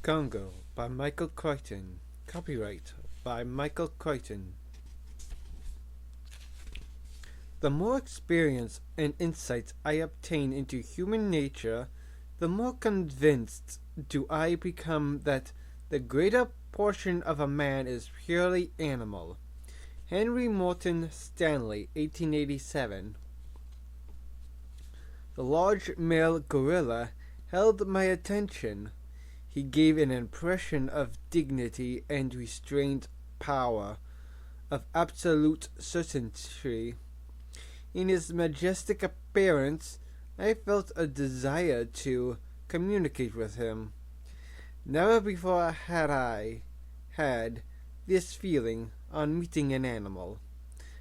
Congo by Michael Crichton. Copyright by Michael Crichton. The more experience and insight I obtain into human nature, the more convinced do I become that the greater portion of a man is purely animal. Henry Morton Stanley, 1887. The large male gorilla held my attention. He gave an impression of dignity and restrained power, of absolute certainty. In his majestic appearance, I felt a desire to communicate with him. Never before had I had this feeling on meeting an animal.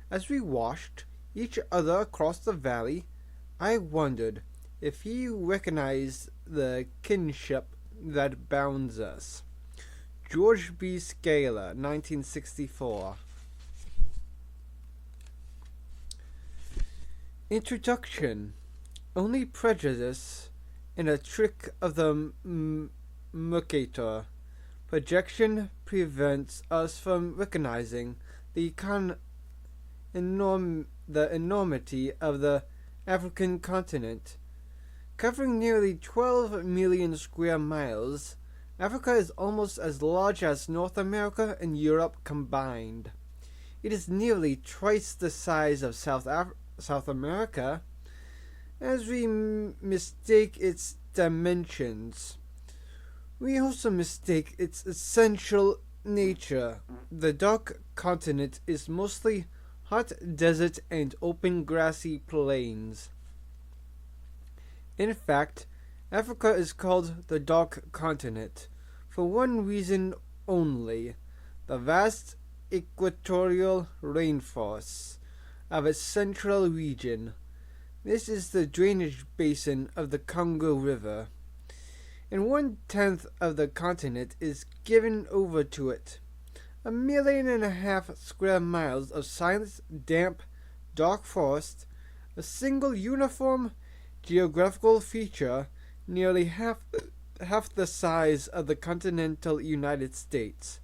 As we watched each other across the valley, I wondered if he recognized the kinship that bounds us. George B. Scaler, 1964. Introduction. Only prejudice and a trick of the Mercator. Projection prevents us from recognizing the enormity of the African continent. Covering nearly 12 million square miles, Africa is almost as large as North America and Europe combined. It is nearly twice the size of South America, as we mistake its dimensions. We also mistake its essential nature. The dark continent is mostly hot desert and open grassy plains. In fact, Africa is called the Dark Continent for one reason only: the vast equatorial rainforests of its central region. This is the drainage basin of the Congo River, and 1/10 of the continent is given over to it. 1.5 million square miles of silent, damp, dark forest, a single uniform geographical feature, nearly half the size of the continental United States.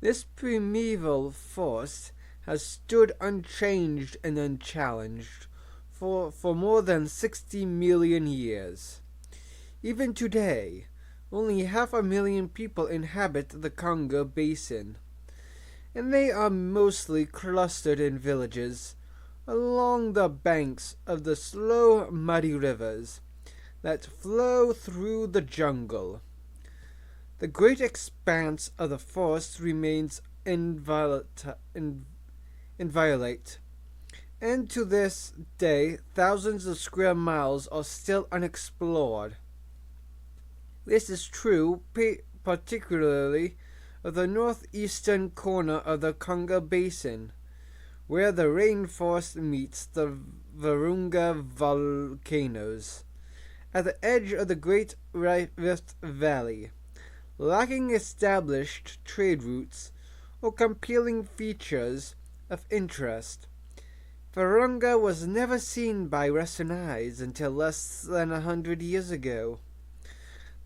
This primeval force has stood unchanged and unchallenged for more than 60 million years. Even today, only 500,000 people inhabit the Congo basin, and they are mostly clustered in villages along the banks of the slow, muddy rivers that flow through the jungle. The great expanse of the forest remains inviolate, and to this day thousands of square miles are still unexplored. This is true particularly of the northeastern corner of the Congo basin, where the rainforest meets the Virunga volcanoes, at the edge of the Great Rift Valley. Lacking established trade routes or compelling features of interest, Virunga was never seen by Western eyes until less than 100 years ago.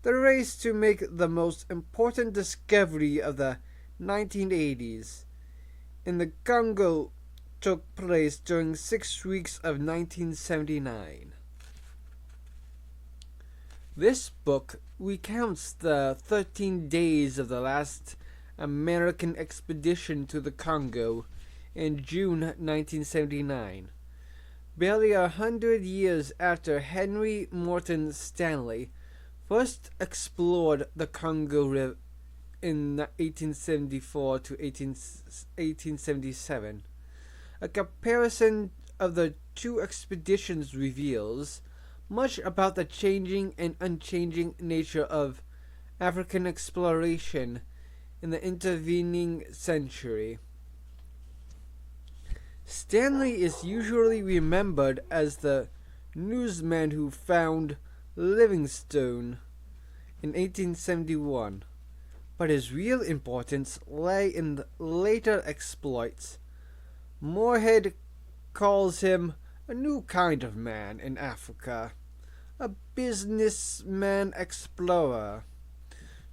The race to make the most important discovery of the 1980s in the Congo took place during 6 weeks of 1979. This book recounts the 13 days of the last American expedition to the Congo in June 1979, barely 100 years after Henry Morton Stanley first explored the Congo River in 1874 to 1877. A comparison of the two expeditions reveals much about the changing and unchanging nature of African exploration in the intervening century. Stanley is usually remembered as the newsman who found Livingstone in 1871, but his real importance lay in the later exploits. Moorhead calls him a new kind of man in Africa, a businessman explorer.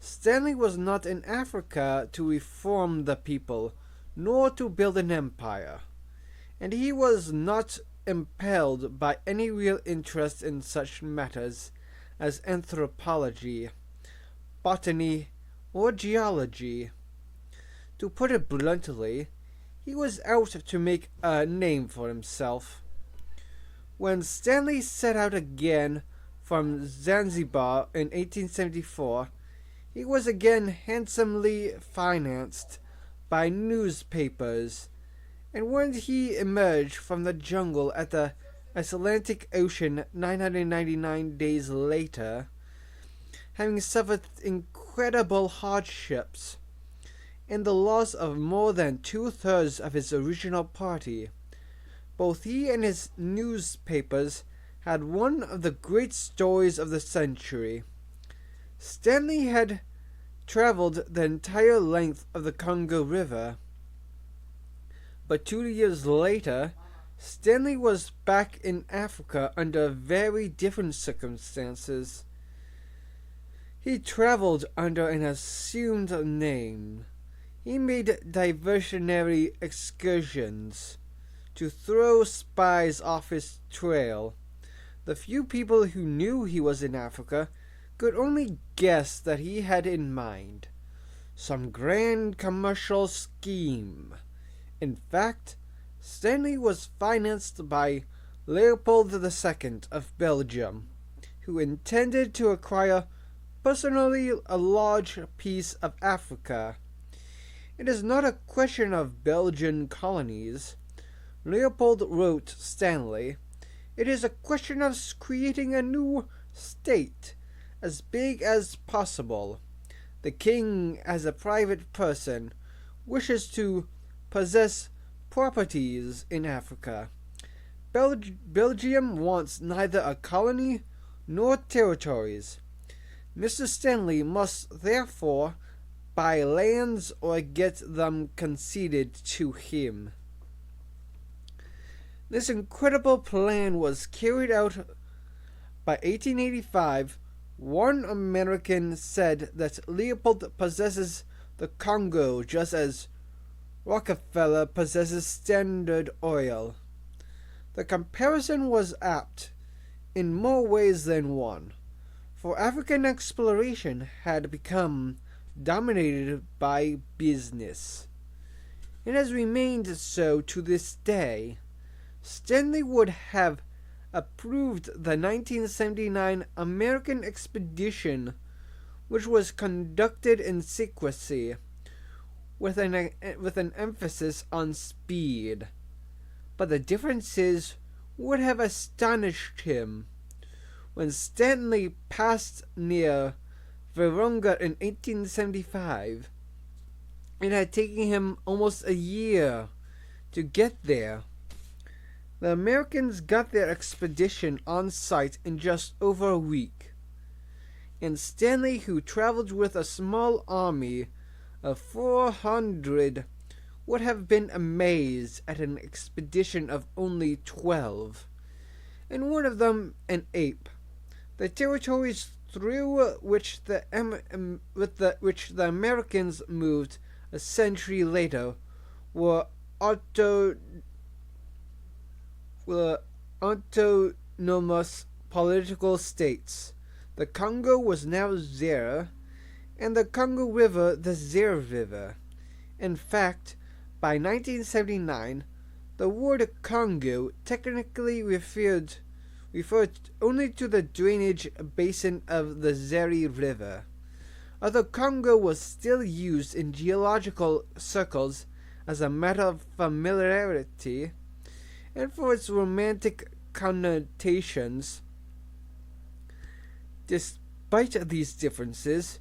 Stanley was not in Africa to reform the people, nor to build an empire, and he was not impelled by any real interest in such matters as anthropology, botany, or geology. To put it bluntly, he was out to make a name for himself. When Stanley set out again from Zanzibar in 1874, he was again handsomely financed by newspapers, and when he emerged from the jungle at the Atlantic Ocean 999 days later, having suffered incredible hardships and the loss of more than two-thirds of his original party, both he and his newspapers had one of the great stories of the century. Stanley had traveled the entire length of the Congo River, but 2 years later, Stanley was back in Africa under very different circumstances. He traveled under an assumed name. He made diversionary excursions to throw spies off his trail. The few people who knew he was in Africa could only guess that he had in mind some grand commercial scheme. In fact, Stanley was financed by Leopold II of Belgium, who intended to acquire personally a large piece of Africa. It is not a question of Belgian colonies, Leopold wrote Stanley. It is a question of creating a new state, as big as possible. The king, as a private person, wishes to possess properties in Africa. Belgium wants neither a colony nor territories. Mr. Stanley must therefore buy lands or get them conceded to him. This incredible plan was carried out by 1885. One American said that Leopold possesses the Congo just as Rockefeller possesses Standard Oil. The comparison was apt in more ways than one, for African exploration had become dominated by business. It has remained so to this day. Stanley would have approved the 1979 American expedition, which was conducted in secrecy, with an emphasis on speed. But the differences would have astonished him. When Stanley passed near Virunga in 1875, it had taken him almost a year to get there. The Americans got their expedition on site in just over a week, and Stanley, who traveled with a small army of 400, would have been amazed at an expedition of only 12, and one of them an ape. The territories through which the Americans moved a century later were autonomous political states. The Congo was now Zaire, and the Congo River the Zaire River. In fact, by 1979, the word Congo technically referred only to the drainage basin of the Zaire River, although Congo was still used in geological circles as a matter of familiarity, and for its romantic connotations. Despite these differences,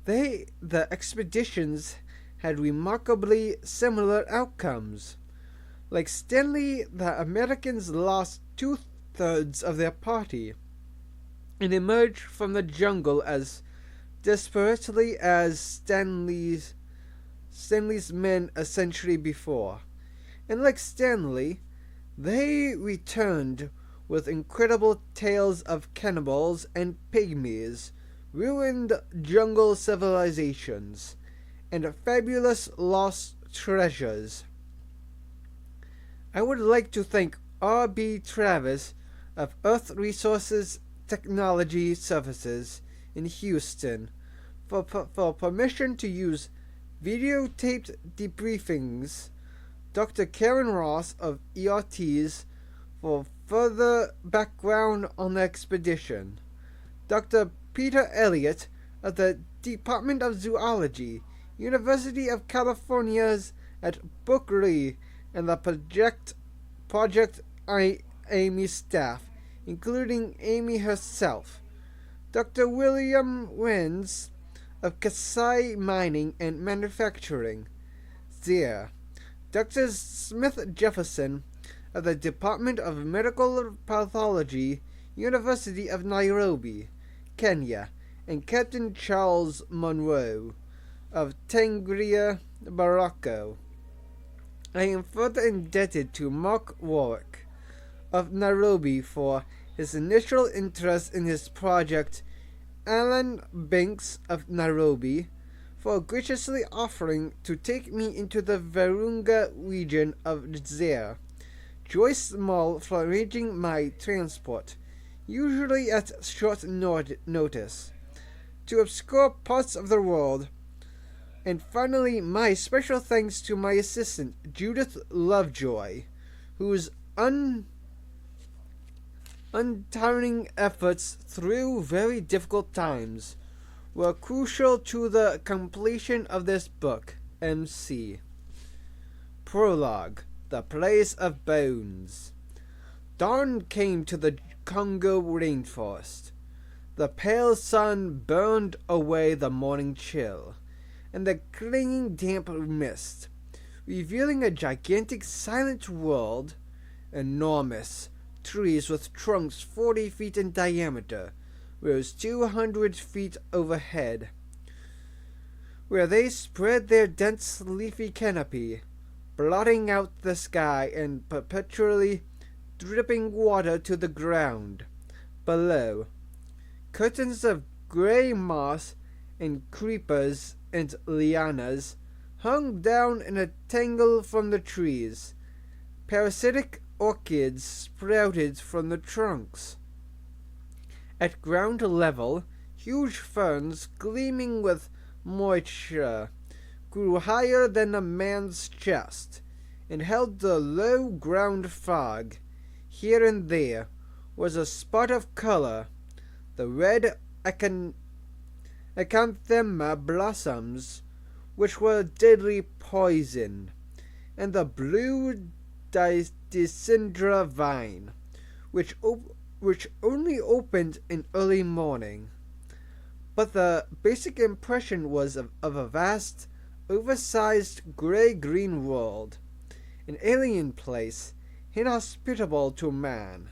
the expeditions had remarkably similar outcomes. Like Stanley, the Americans lost two-thirds of their party and emerged from the jungle as desperately as Stanley's men a century before. And like Stanley, they returned with incredible tales of cannibals and pygmies, ruined jungle civilizations, and fabulous lost treasures. I would like to thank R.B. Travis of Earth Resources Technology Services in Houston for permission to use videotaped debriefings, Dr. Karen Ross of ERTs for further background on the expedition, Dr. Peter Elliott of the Department of Zoology, University of California's at Berkeley, and the Project Amy staff, including Amy herself, Dr. William Renz of Kasai Mining and Manufacturing, there, Dr. Smith Jefferson of the Department of Medical Pathology, University of Nairobi, Kenya, and Captain Charles Monroe of Tangria, Morocco. I am further indebted to Mark Warwick of Nairobi for his initial interest in his project, Alan Banks of Nairobi for graciously offering to take me into the Virunga region of Zaire, Joyce Small for arranging my transport, usually at short notice, to obscure parts of the world, and finally my special thanks to my assistant, Judith Lovejoy, whose untiring efforts through very difficult times were crucial to the completion of this book. MC. Prologue. The Place of Bones. Dawn came to the Congo rainforest. The pale sun burned away the morning chill, and the clinging damp mist, revealing a gigantic silent world. Enormous trees with trunks 40 feet in diameter rose 200 feet overhead, where they spread their dense leafy canopy, blotting out the sky and perpetually dripping water to the ground below. Curtains of gray moss and creepers and lianas hung down in a tangle from the trees. Parasitic orchids sprouted from the trunks. At ground level, huge ferns gleaming with moisture grew higher than a man's chest, and held the low ground fog. Here and there was a spot of color, the red acanthema blossoms, which were deadly poison, and the blue Dicindra vine, which only opened in early morning. But the basic impression was of a vast, oversized gray-green world, an alien place, inhospitable to man.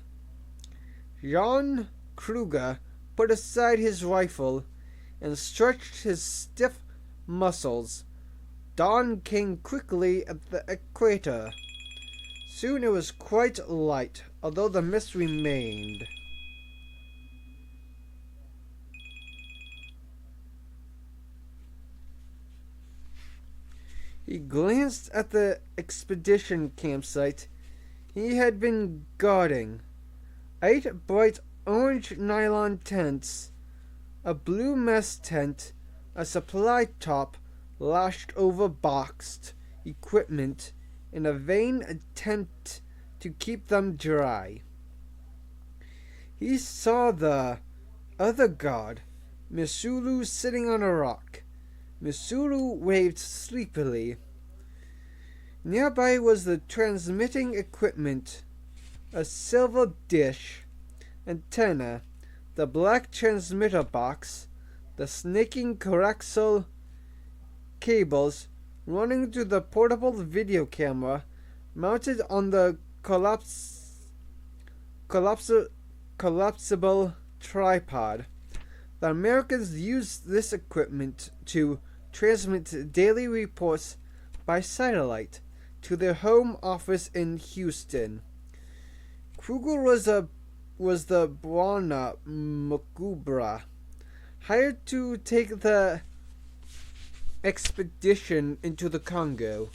Jan Kruger put aside his rifle and stretched his stiff muscles. Dawn came quickly at the equator. Soon it was quite light, although the mist remained. He glanced at the expedition campsite he had been guarding. 8 bright orange nylon tents, a blue mess tent, a supply top lashed over boxed equipment in a vain attempt to keep them dry. He saw the other guard, Misulu, sitting on a rock. Misulu waved sleepily. Nearby was the transmitting equipment, a silver dish, antenna, the black transmitter box, the snaking coaxial cables running to the portable video camera mounted on the collapsible tripod. The Americans used this equipment to transmit daily reports by satellite to their home office in Houston. Kruger was a was the Bwana Mukubra, hired to take the expedition into the Congo.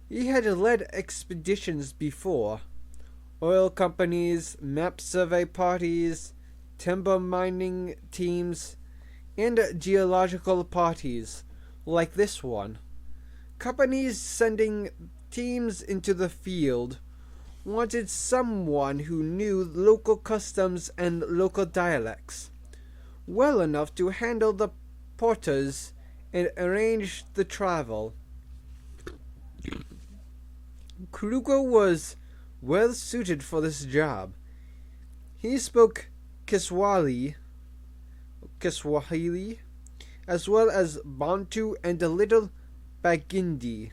He had led expeditions before: oil companies, map survey parties, timber mining teams, and geological parties like this one. Companies sending teams into the field wanted someone who knew local customs and local dialects well enough to handle the porters and arrange the travel. Kruger was well suited for this job. He spoke Kiswahili, as well as Bantu and a little Bagindi,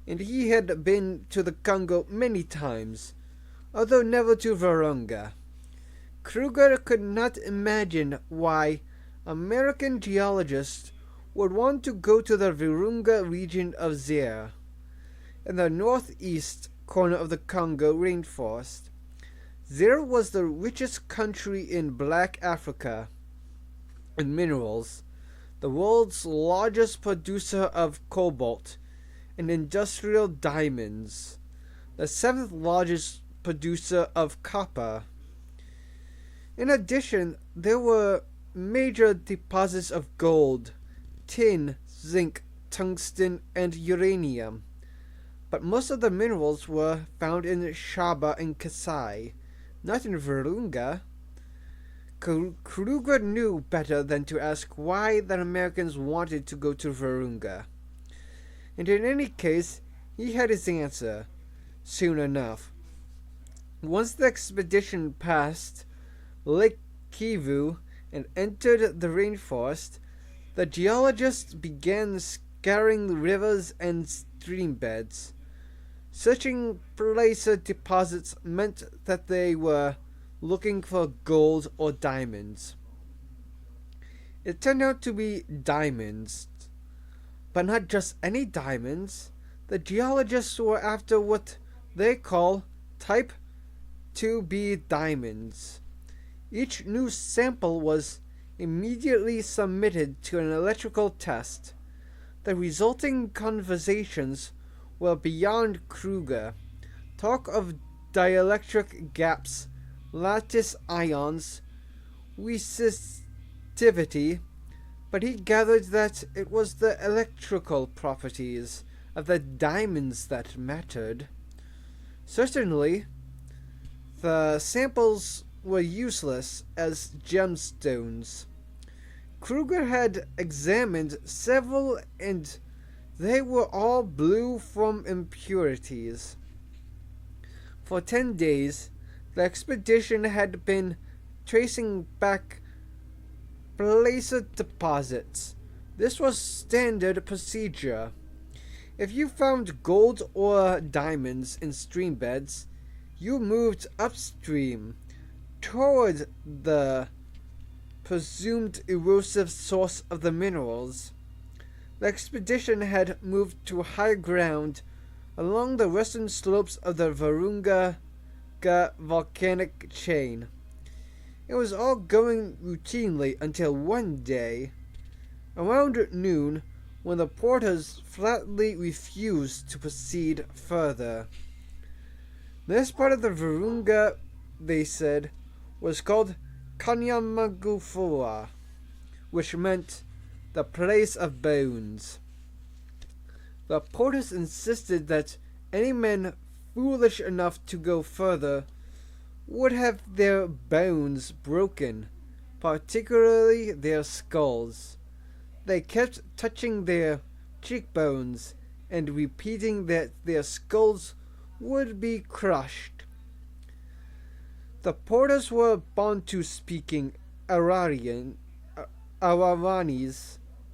and he had been to the Congo many times, although never to Virunga. Kruger could not imagine why American geologists would want to go to the Virunga region of Zaire, in the northeast corner of the Congo rainforest. Zaire was the richest country in Black Africa in minerals, the world's largest producer of cobalt and industrial diamonds, the seventh largest producer of copper. In addition, there were major deposits of gold, tin, zinc, tungsten, and uranium, but most of the minerals were found in Shaba and Kasai, not in Virunga. Kruger knew better than to ask why the Americans wanted to go to Virunga. And in any case, he had his answer, soon enough. Once the expedition passed Lake Kivu and entered the rainforest, the geologists began scouring rivers and stream beds. Searching placer deposits meant that they were looking for gold or diamonds. It turned out to be diamonds, but not just any diamonds. The geologists were after what they call Type 2B diamonds. Each new sample was immediately submitted to an electrical test. The resulting conversations were beyond Kruger. Talk of dielectric gaps, lattice ions, resistivity, but he gathered that it was the electrical properties of the diamonds that mattered. Certainly, the samples were useless as gemstones. Kruger had examined several, and they were all blue from impurities. For 10 days, the expedition had been tracing back placer deposits. This was standard procedure. If you found gold or diamonds in stream beds, you moved upstream toward the presumed erosive source of the minerals. The expedition had moved to high ground along the western slopes of the Virunga volcanic chain. It was all going routinely until one day, around noon, when the porters flatly refused to proceed further. This part of the Virunga, they said, was called Kanyamagufua, which meant the place of bones. The porters insisted that any men foolish enough to go further would have their bones broken, particularly their skulls. They kept touching their cheekbones and repeating that their skulls would be crushed. The porters were Bantu-speaking Arawanis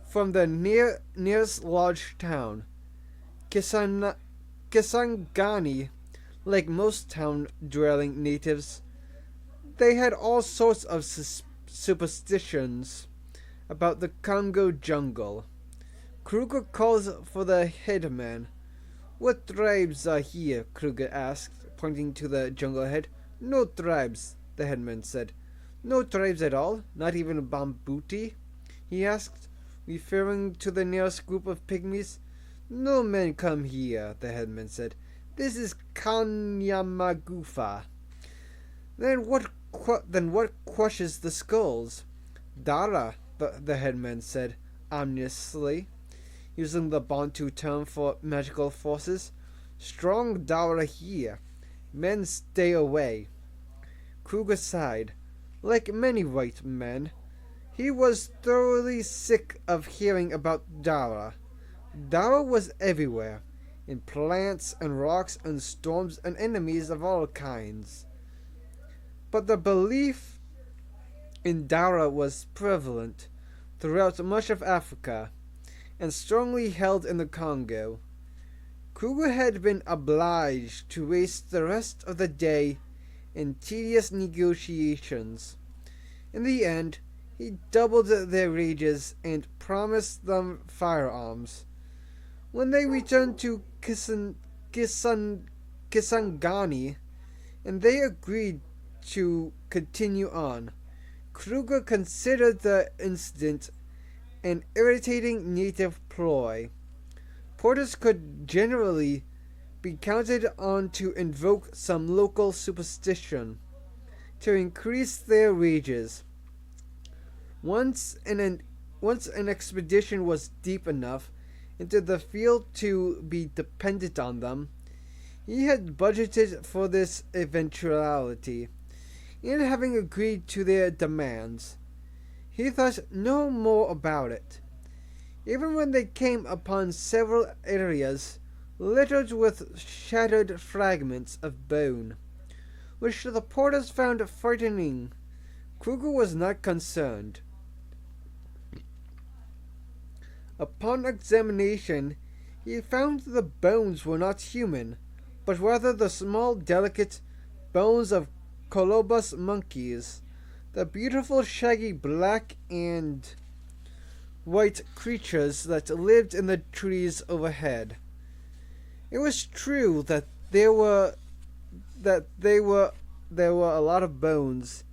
from the nearest large town, Kisangani. Like most town-dwelling natives, they had all sorts of superstitions about the Congo jungle. Kruger calls for the headman. "What tribes are here?" Kruger asked, pointing to the jungle ahead. No tribes, the headman said. No tribes at all, not even Bambuti? He asked, referring to the nearest group of pygmies. No men come here, the headman said. This is Kanyamagufa. Then what crushes the skulls? Dara, the headman said, ominously, using the Bantu term for magical forces. Strong Dara here. Men stay away. Kruger sighed. Like many white men, he was thoroughly sick of hearing about Dara. Dara was everywhere, in plants and rocks and storms and enemies of all kinds. But the belief in Dara was prevalent throughout much of Africa, and strongly held in the Congo. Kruger had been obliged to waste the rest of the day in tedious negotiations. In the end, he doubled their wages and promised them firearms. When they returned to Kisangani, and they agreed to continue on, Kruger considered the incident an irritating native ploy. Porters could generally be counted on to invoke some local superstition to increase their wages. Once an expedition was deep enough into the field to be dependent on them, he had budgeted for this eventuality, and having agreed to their demands, he thought no more about it. Even when they came upon several areas littered with shattered fragments of bone, which the porters found frightening, Kruger was not concerned. Upon examination, he found the bones were not human, but rather the small, delicate bones of colobus monkeys, the beautiful shaggy black and white creatures that lived in the trees overhead. It was true that there were a lot of bones,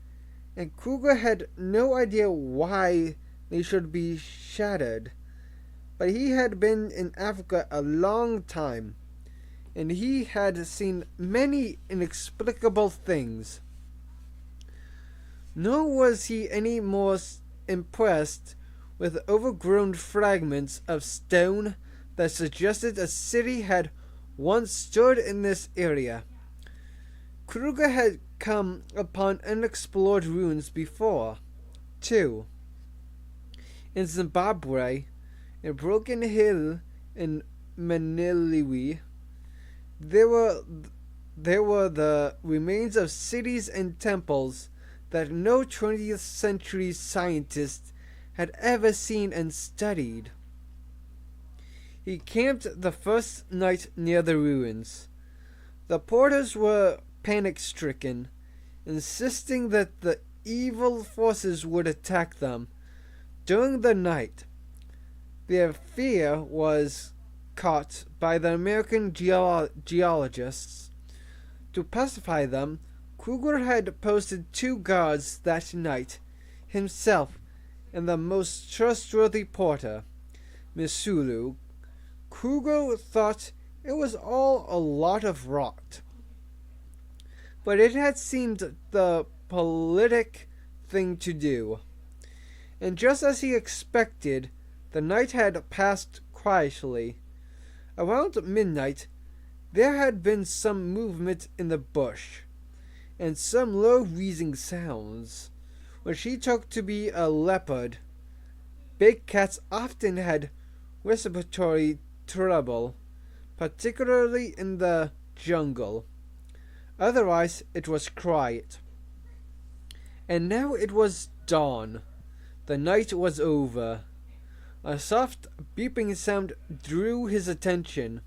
and Kruger had no idea why they should be shattered. But he had been in Africa a long time, and he had seen many inexplicable things. Nor was he any more impressed with overgrown fragments of stone that suggested a city had once stood in this area. Kruger had come upon unexplored ruins before, too. In Zimbabwe, in Broken Hill in Maniliwi, there were the remains of cities and temples that no 20th century scientist had ever seen and studied. He camped the first night near the ruins. The porters were panic-stricken, insisting that the evil forces would attack them during the night. Their fear was caught by the American geologists. To pacify them, Kruger had posted 2 guards that night, himself and the most trustworthy porter, Misulu. Kruger thought it was all a lot of rot, but it had seemed the politic thing to do. And just as he expected, the night had passed quietly. Around midnight, there had been some movement in the bush, and some low wheezing sounds, which he took to be a leopard. Big cats often had respiratory trouble, particularly in the jungle. Otherwise, it was quiet. And now it was dawn. The night was over. A soft beeping sound drew his attention.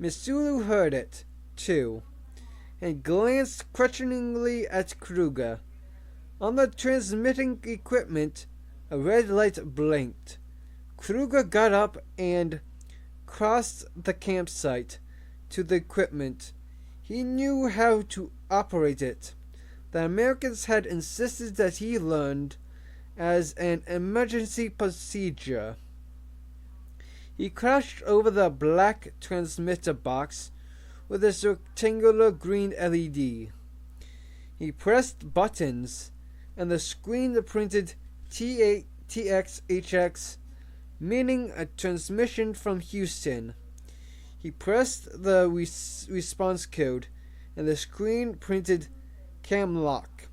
Misulu heard it, too, and glanced questioningly at Kruger. On the transmitting equipment, a red light blinked. Kruger got up and crossed the campsite to the equipment. He knew how to operate it. The Americans had insisted that he learned as an emergency procedure. He crouched over the black transmitter box with its rectangular green LED. He pressed buttons, and the screen printed TXHX, meaning a transmission from Houston. He pressed the response code, and the screen printed Camlock.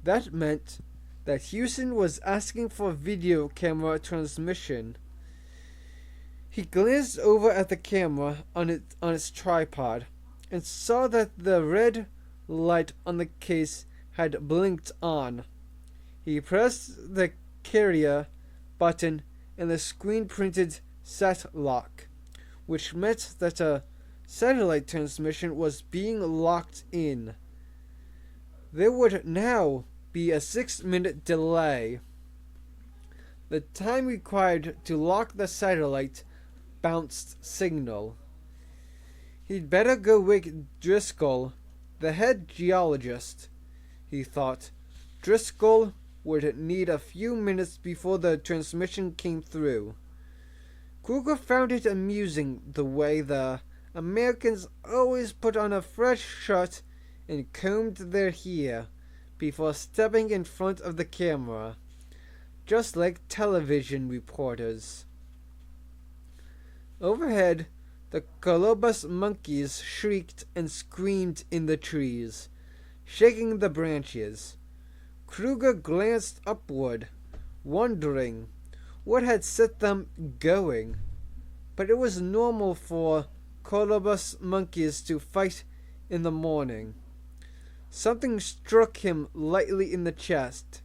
That meant that Houston was asking for video camera transmission. He glanced over at the camera on its tripod and saw that the red light on the case had blinked on. He pressed the carrier button and the screen printed Sat Lock, which meant that a satellite transmission was being locked in. There would now be a 6-minute delay. The time required to lock the satellite bounced signal. He'd better go wake Driscoll, the head geologist, he thought. Driscoll would need a few minutes before the transmission came through. Kruger found it amusing the way the Americans always put on a fresh shirt and combed their hair before stepping in front of the camera, just like television reporters. Overhead, the colobus monkeys shrieked and screamed in the trees, shaking the branches. Kruger glanced upward, wondering what had set them going. But it was normal for colobus monkeys to fight in the morning. Something struck him lightly in the chest.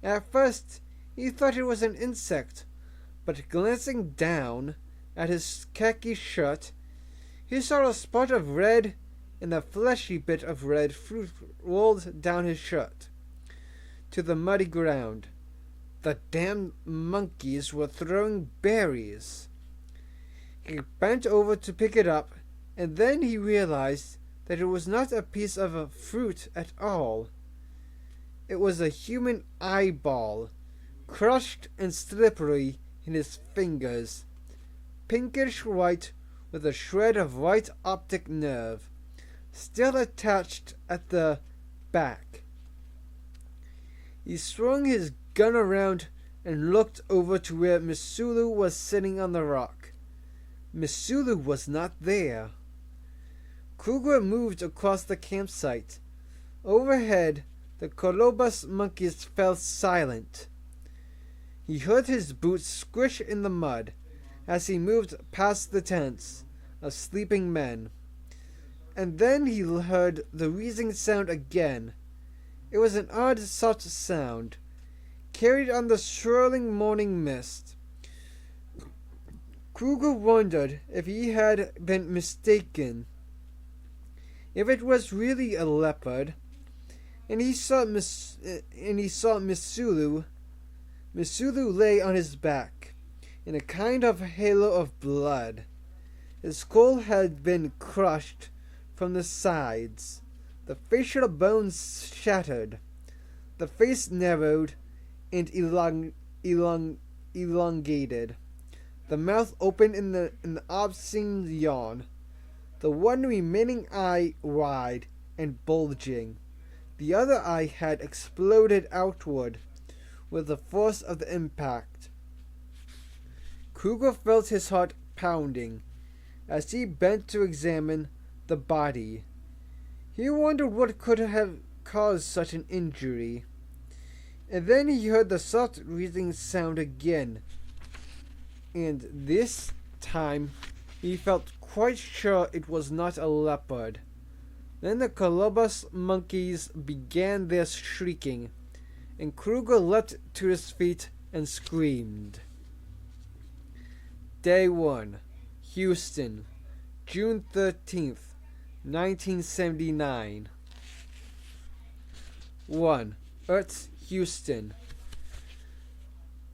At first, he thought it was an insect, but glancing down at his khaki shirt, he saw a spot of red, and a fleshy bit of red fruit rolled down his shirt to the muddy ground. The damned monkeys were throwing berries. He bent over to pick it up, and then he realized that it was not a piece of a fruit at all. It was a human eyeball, crushed and slippery in his fingers, pinkish white with a shred of white optic nerve, still attached at the back. He swung his gun around and looked over to where Missoula was sitting on the rock. Missoula was not there. Kruger moved across the campsite. Overhead, the colobus monkeys fell silent. He heard his boots squish in the mud as he moved past the tents of sleeping men. And then he heard the wheezing sound again. It was an odd soft sound, carried on the swirling morning mist. Kruger wondered if he had been mistaken, if it was really a leopard, and he saw Missoula. Missoula lay on his back, in a kind of halo of blood. His skull had been crushed from the sides, the facial bones shattered, the face narrowed and elongated, the mouth open in the obscene yawn, the one remaining eye wide and bulging. The other eye had exploded outward with the force of the impact. Kruger felt his heart pounding as he bent to examine the body. He wondered what could have caused such an injury. And then he heard the soft wheezing sound again, and this time he felt quite sure it was not a leopard. Then the colobus monkeys began their shrieking, and Kruger leapt to his feet and screamed. Day 1, Houston, June 13th, 1979. 1. Earth, Houston.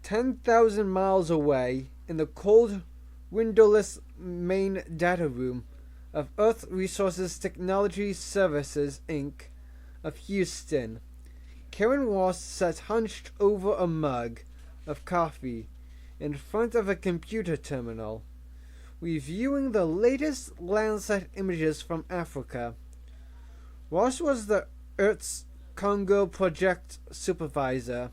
10,000 miles away, in the cold, windowless main data room of Earth Resources Technology Services, Inc. of Houston. Karen Ross sat hunched over a mug of coffee in front of a computer terminal, reviewing the latest Landsat images from Africa. Ross was the Earth's Congo project supervisor,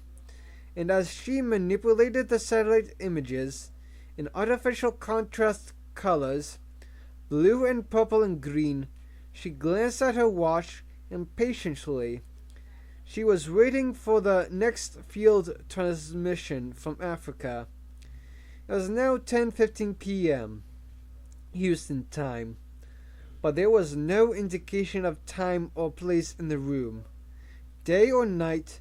and as she manipulated the satellite images in artificial contrast colors, blue and purple and green, she glanced at her watch impatiently. She was waiting for the next field transmission from Africa. It was now 10:15 p.m. Houston time, but there was no indication of time or place in the room. Day or night,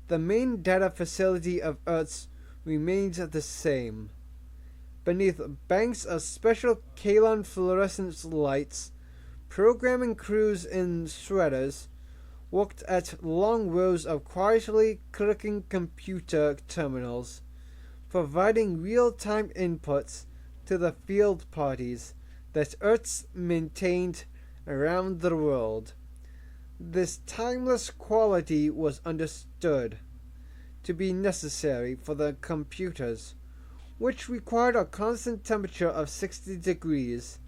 the main data facility of Earth remained the same. Beneath banks of special Kalon fluorescent lights, programming crews in shredders worked at long rows of quietly clicking computer terminals, providing real-time inputs to the field parties that Earth maintained around the world. This timeless quality was understood to be necessary for the computers, which required a constant temperature of 60 degrees.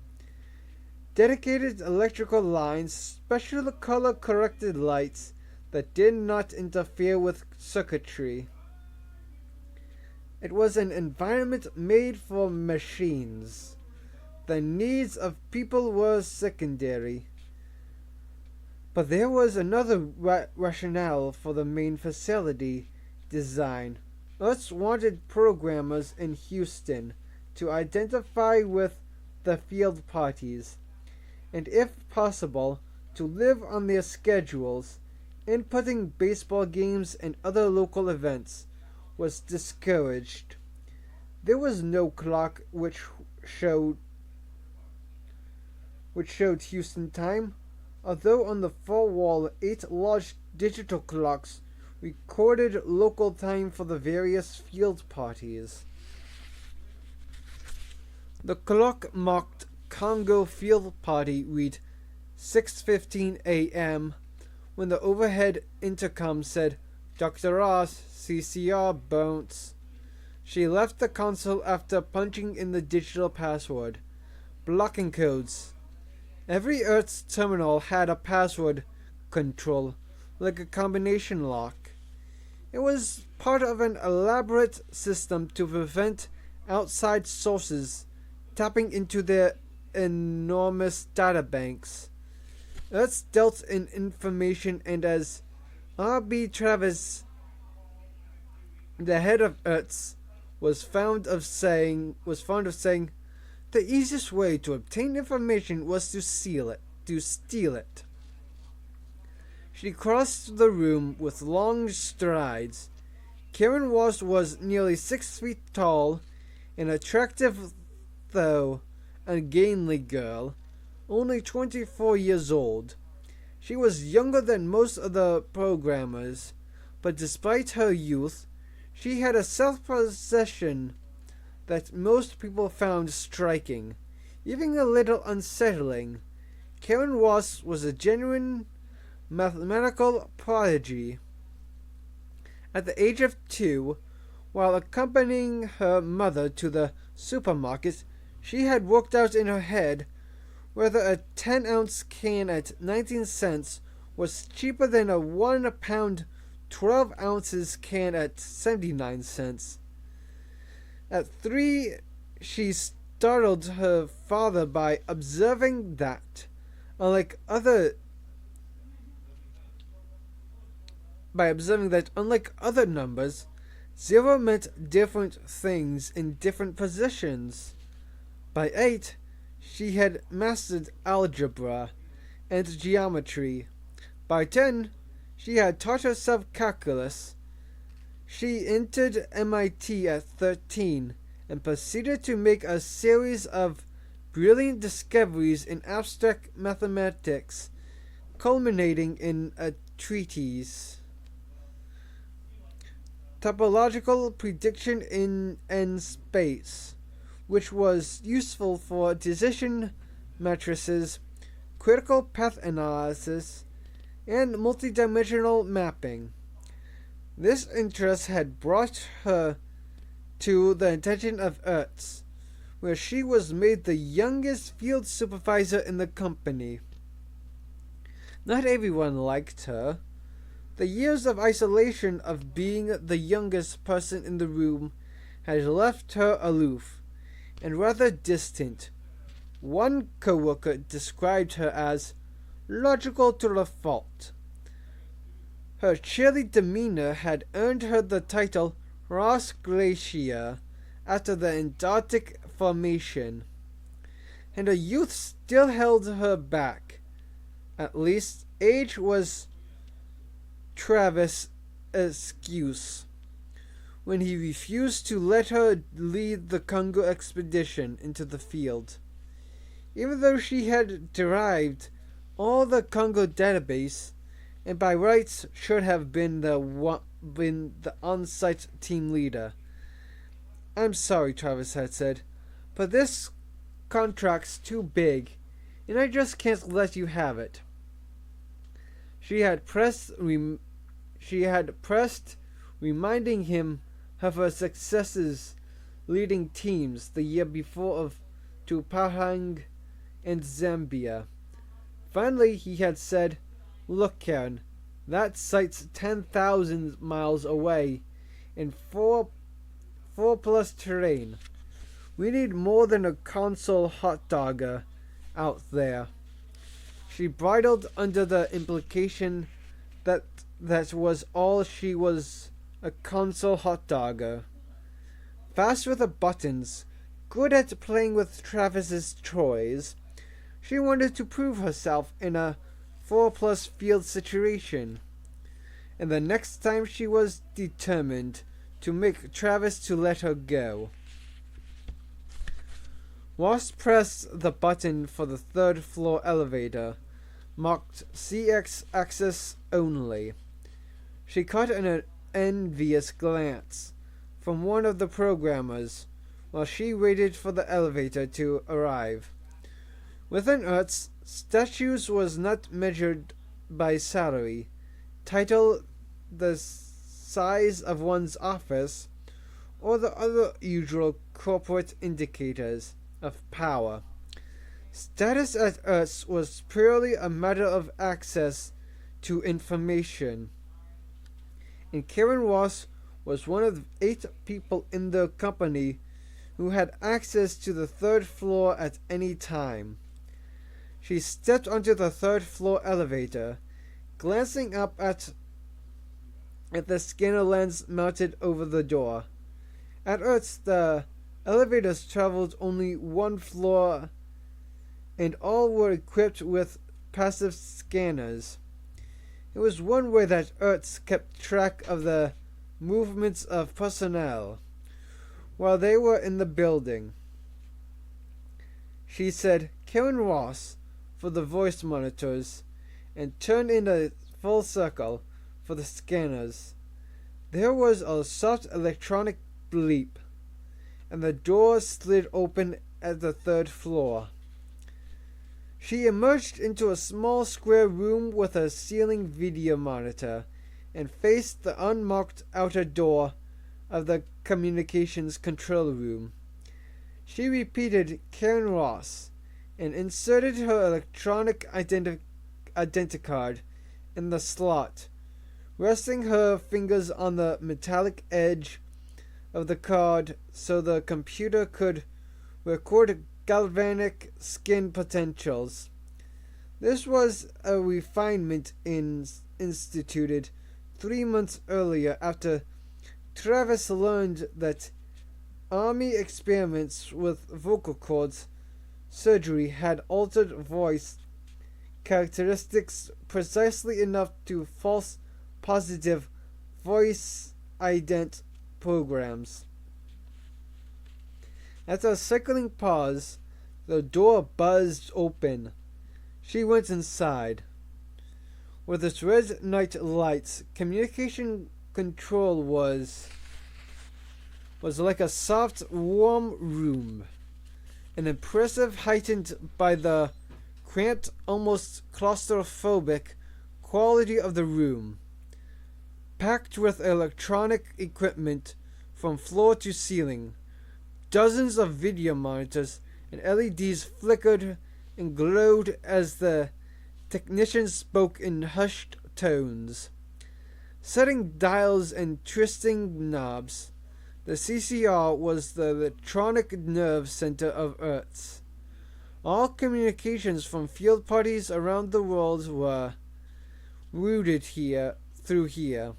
Dedicated electrical lines, special color-corrected lights that did not interfere with circuitry. It was an environment made for machines. The needs of people were secondary. But there was another rationale for the main facility design. Earth wanted programmers in Houston to identify with the field parties, and if possible, to live on their schedules. Inputting baseball games and other local events was discouraged. There was no clock which showed Houston time, although on the far wall 8 large digital clocks recorded local time for the various field parties. The clock marked Congo field party read 6:15 a.m. when the overhead intercom said, "Dr. Ross, CCR bounce." She left the console after punching in the digital password. Blocking codes. Every Earth's terminal had a password control, like a combination lock. It was part of an elaborate system to prevent outside sources tapping into their enormous databanks. Earth dealt in information, and as R.B. Travis, the head of Earth, was fond of saying, the easiest way to obtain information was to steal it. She crossed the room with long strides. Karen Ross was nearly 6 feet tall, an attractive though ungainly girl, only 24 years old. She was younger than most of the programmers, but despite her youth, she had a self-possession that most people found striking, even a little unsettling. Karen Ross was a genuine mathematical prodigy. At the age of 2, while accompanying her mother to the supermarket, she had worked out in her head whether a 10-ounce can at 19 cents was cheaper than a 1-pound 12 ounces can at 79 cents. At 3, she startled her father by observing that, unlike other numbers, 0 meant different things in different positions. By 8, she had mastered algebra and geometry. By 10, she had taught herself calculus. She entered MIT at 13 and proceeded to make a series of brilliant discoveries in abstract mathematics, culminating in a treatise, Topological Prediction in N Space, which was useful for decision matrices, critical path analysis, and multidimensional mapping. This interest had brought her to the attention of Ertz, where she was made the youngest field supervisor in the company. Not everyone liked her. The years of isolation of being the youngest person in the room had left her aloof and rather distant. One coworker described her as logical to the fault. Her cheery demeanor had earned her the title Ross Glacier after the Antarctic formation, and her youth still held her back. At least, age was Travis' excuse when he refused to let her lead the Congo expedition into the field. Even though she had derived all the Congo database, and by rights should have been the on-site team leader. "I'm sorry," Travis had said, "but this contract's too big, and I just can't let you have it." She had pressed, reminding him of her successes leading teams the year before to Pahang and Zambia. Finally, he had said, "Look, Karen, that site's 10,000 miles away in 4+ terrain. We need more than a console hot dogger out there." She bridled under the implication that was all she was, a console hot dogger. Fast with the buttons, good at playing with Travis's toys, she wanted to prove herself in a 4+ field situation. And the next time she was determined to make Travis to let her go. Ross pressed the button for the third floor elevator, marked CX access only. She caught an envious glance from one of the programmers while she waited for the elevator to arrive. Within Earth's, status was not measured by salary, title, the size of one's office, or the other usual corporate indicators of power. Status at Earth was purely a matter of access to information. And Karen Ross was one of 8 people in the company who had access to the third floor at any time. She stepped onto the third floor elevator, glancing up at the scanner lens mounted over the door. At Earth, the elevators traveled only one floor, and all were equipped with passive scanners. It was one way that Earth kept track of the movements of personnel while they were in the building. She said, "Karen Ross," for the voice monitors, and turned in a full circle for the scanners. There was a soft electronic bleep, and the door slid open at the third floor. She emerged into a small square room with a ceiling video monitor and faced the unmarked outer door of the communications control room. She repeated Karen Ross and inserted her electronic identicard in the slot, resting her fingers on the metallic edge of the card so the computer could record galvanic skin potentials. This was a refinement instituted 3 months earlier after Travis learned that Army experiments with vocal cords surgery had altered voice characteristics precisely enough to false positive voice ident programs. After a cycling pause, the door buzzed open. She went inside. With its red night lights, communication control was like a soft, warm room. an impressive heightened by the cramped, almost claustrophobic quality of the room, packed with electronic equipment from floor to ceiling. Dozens of video monitors and LEDs flickered and glowed as the technicians spoke in hushed tones, setting dials and twisting knobs. The CCR was the electronic nerve center of Earth. All communications from field parties around the world were routed through here.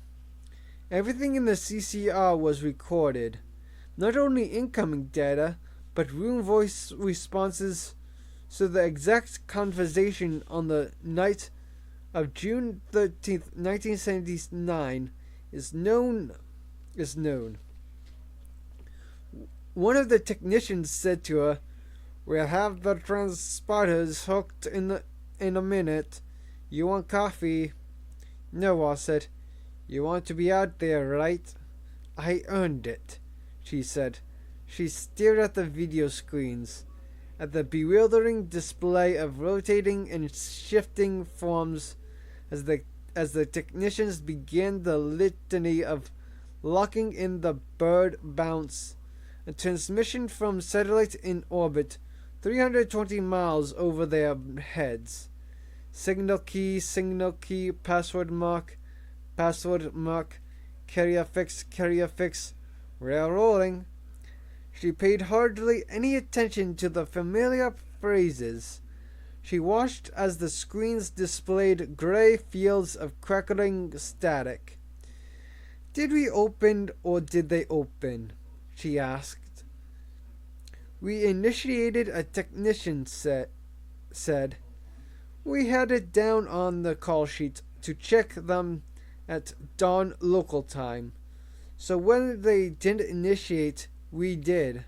Everything in the CCR was recorded, not only incoming data, but room voice responses, so the exact conversation on the night of June 13th, 1979 is known. One of the technicians said to her, "We'll have the transponders hooked in a minute. You want coffee?" "No," I said. "You want to be out there, right?" "I earned it," she said. She stared at the video screens, at the bewildering display of rotating and shifting forms as the technicians began the litany of locking in the bird bounce, a transmission from satellite in orbit 320 miles over their heads. Signal key, password mark, carrier fix, we're rolling. She paid hardly any attention to the familiar phrases. She watched as the screens displayed gray fields of crackling static. "Did we open or did they open?" she asked. "We initiated," a technician said. "We had it down on the call sheet to check them at dawn local time. So when they didn't initiate, we did."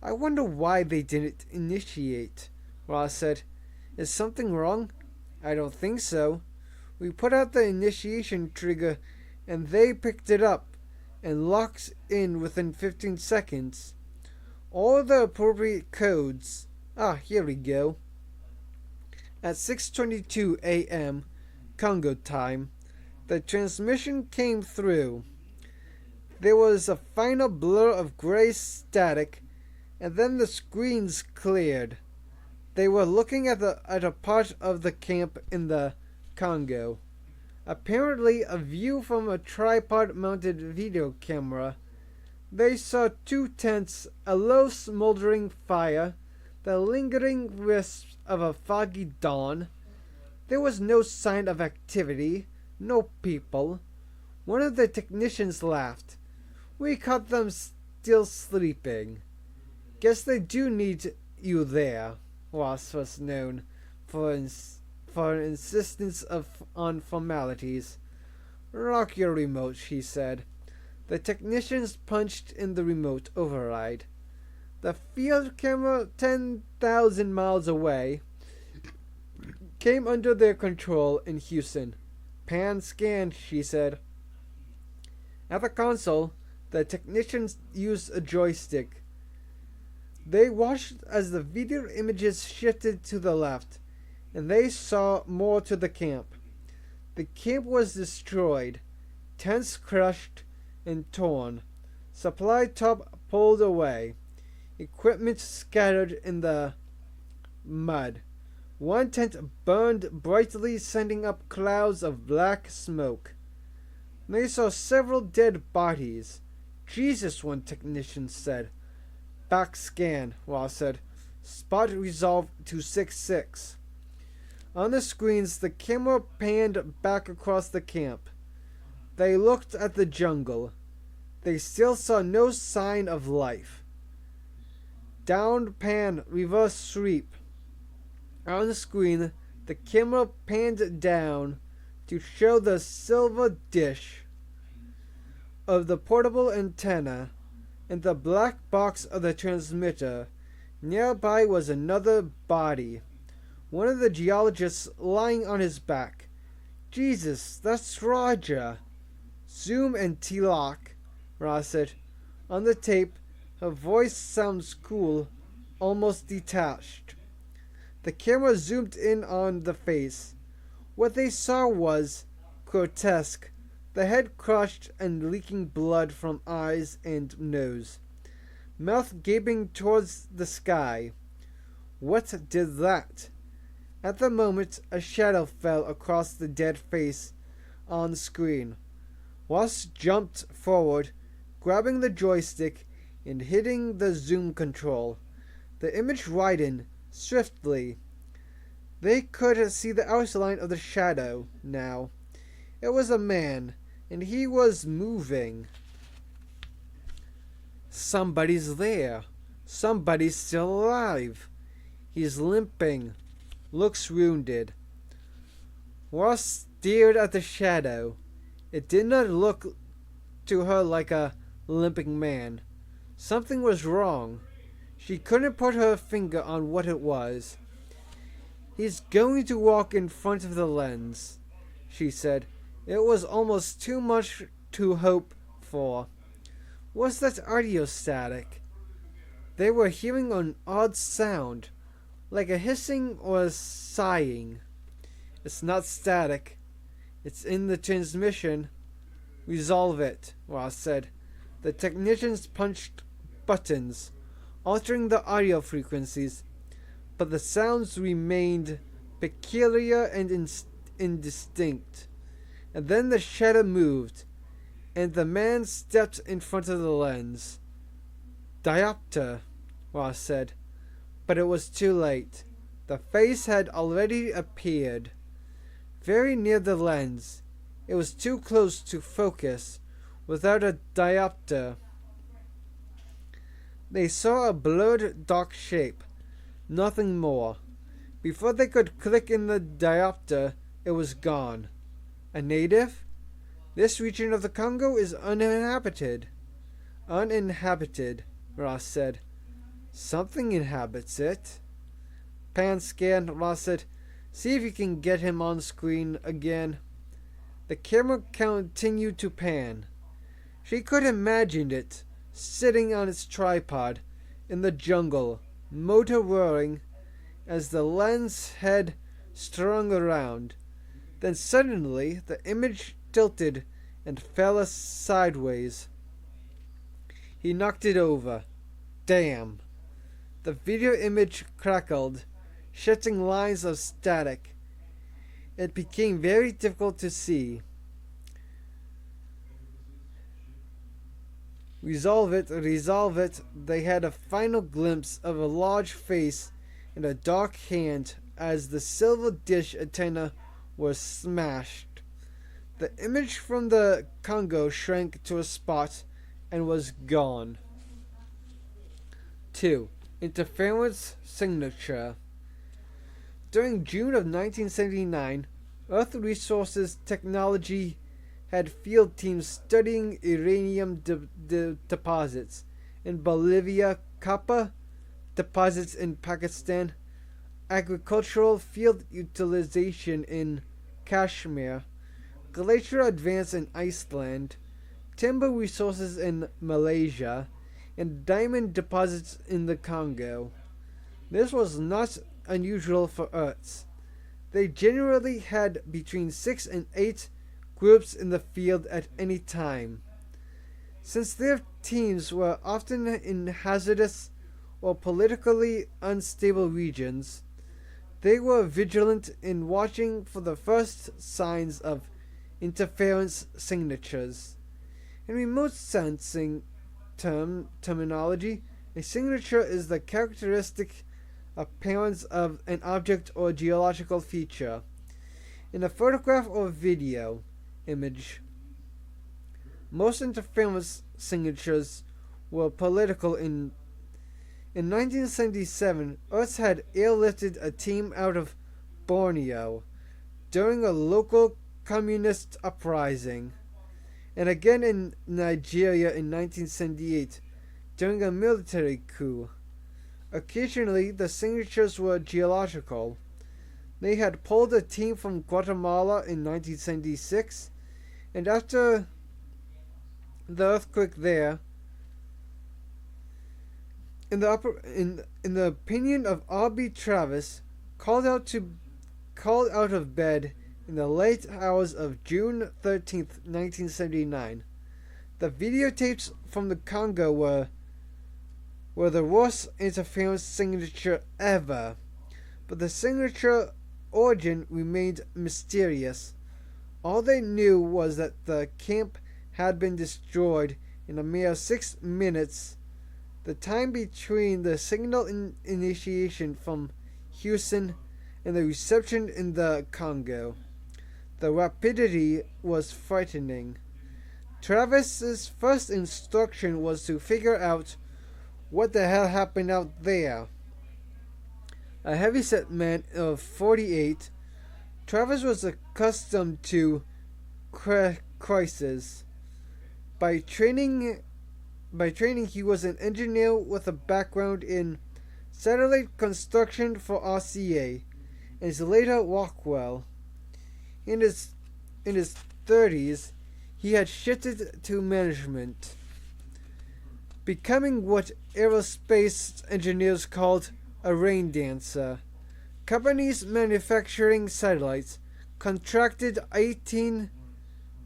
"I wonder why they didn't initiate," Ross said. "Is something wrong?" "I don't think so. We put out the initiation trigger and they picked it up and locked in within 15 seconds. All the appropriate codes. Here we go." At 6:22 a.m. Congo time, the transmission came through. There was a final blur of gray static, and then the screens cleared. They were looking at a part of the camp in the Congo. Apparently a view from a tripod-mounted video camera. They saw 2 tents, a low smoldering fire, the lingering wisps of a foggy dawn. There was no sign of activity, no people. One of the technicians laughed. "We caught them still sleeping. Guess they do need you there." Ross was known for an insistence on formalities. "Rock your remote," she said. The technicians punched in the remote override. The field camera 10,000 miles away came under their control in Houston. "Pan scan," she said. At the console, the technicians used a joystick. They watched as the video images shifted to the left, and they saw more to the camp. The camp was destroyed, tents crushed and torn, supply top pulled away, equipment scattered in the mud. One tent burned brightly, sending up clouds of black smoke. They saw several dead bodies. "Jesus," one technician said. "Back scan," Ross said. "Spot resolved to 6-6. On the screens, the camera panned back across the camp. They looked at the jungle. They still saw no sign of life. Down pan, reverse sweep. On the screen, the camera panned down to show the silver dish of the portable antenna and the black box of the transmitter. Nearby was another body, one of the geologists lying on his back. "Jesus, that's Roger." "Zoom and T-lock," Ross said. On the tape, her voice sounds cool, almost detached. The camera zoomed in on the face. What they saw was grotesque, the head crushed and leaking blood from eyes and nose, mouth gaping towards the sky. What did that? At the moment, a shadow fell across the dead face on screen. Ross jumped forward, grabbing the joystick and hitting the zoom control. The image widened swiftly. They could see the outline of the shadow now. It was a man, and he was moving. Somebody's there. Somebody's still alive. He's limping. Looks wounded. Ross stared at the shadow. It did not look to her like a limping man. Something was wrong. She couldn't put her finger on what it was. He's going to walk in front of the lens, she said. It was almost too much to hope for. What's that audio static? They were hearing an odd sound, like a hissing or a sighing. It's not static. It's in the transmission. Resolve it, Ross said. The technicians punched buttons, altering the audio frequencies, but the sounds remained peculiar and indistinct. And then the shadow moved, and the man stepped in front of the lens. Diopter, Ross said, but it was too late. The face had already appeared, very near the lens. It was too close to focus without a diopter. They saw a blurred dark shape, nothing more. Before they could click in the diopter, it was gone. A native? This region of the Congo is uninhabited. Uninhabited, Ross said. Something inhabits it. Pan scan, Ross said. See if you can get him on screen again. The camera continued to pan. She could imagine it, sitting on its tripod, in the jungle, motor whirring, as the lens head strung around. Then suddenly the image tilted and fell sideways. He knocked it over. Damn. The video image crackled, shedding lines of static. It became very difficult to see. Resolve it. They had a final glimpse of a large face and a dark hand as the silver dish antenna was smashed. The image from the Congo shrank to a spot and was gone. 2. Interference signature. During June of 1979, Earth Resources Technology had field teams studying uranium deposits in Bolivia, copper deposits in Pakistan, agricultural field utilization in Kashmir, glacier advance in Iceland, timber resources in Malaysia, and diamond deposits in the Congo. This was not unusual for Earths. They generally had between 6 and 8 groups in the field at any time. Since their teams were often in hazardous or politically unstable regions, they were vigilant in watching for the first signs of interference signatures. In remote sensing terminology, a signature is the characteristic appearance of an object or geological feature. In a photograph or video image, most interference signatures were political. In 1977, Earth had airlifted a team out of Borneo during a local communist uprising, and again in Nigeria in 1978 during a military coup. Occasionally, the signatures were geological. They had pulled a team from Guatemala in 1976, and after the earthquake there, in the opinion of R.B. Travis, called out of bed in the late hours of June 13th, 1979. The videotapes from the Congo were the worst interference signature ever, but the signature origin remained mysterious. All they knew was that the camp had been destroyed in a mere 6 minutes, the time between the signal initiation from Houston and the reception in the Congo. The rapidity was frightening. Travis's first instruction was to figure out what the hell happened out there. A heavyset man of 48, Travis was accustomed to crisis. By training, he was an engineer with a background in satellite construction for RCA, and his later Rockwell. In his 30s, he had shifted to management, becoming what aerospace engineers called a rain dancer. Companies manufacturing satellites contracted 18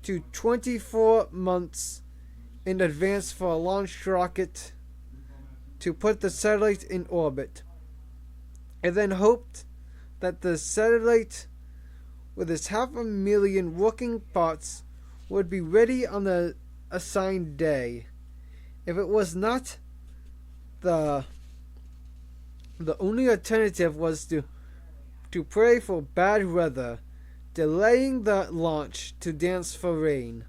to 24 months in advance for a launch rocket to put the satellite in orbit, and then hoped that the satellite, with its 500,000 working parts, would be ready on the assigned day. If it was not, the only alternative was to pray for bad weather, delaying the launch to dance for rain.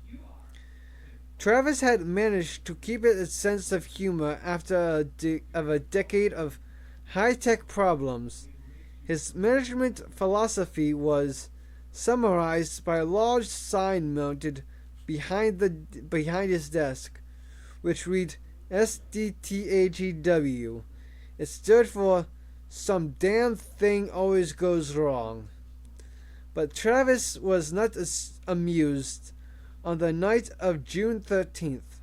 Travis had managed to keep its sense of humor after a decade of high-tech problems. His management philosophy was summarized by a large sign mounted behind his desk, which read SDTAGW. It stood for "Some damn thing always goes wrong." But Travis was not amused. On the night of June 13th,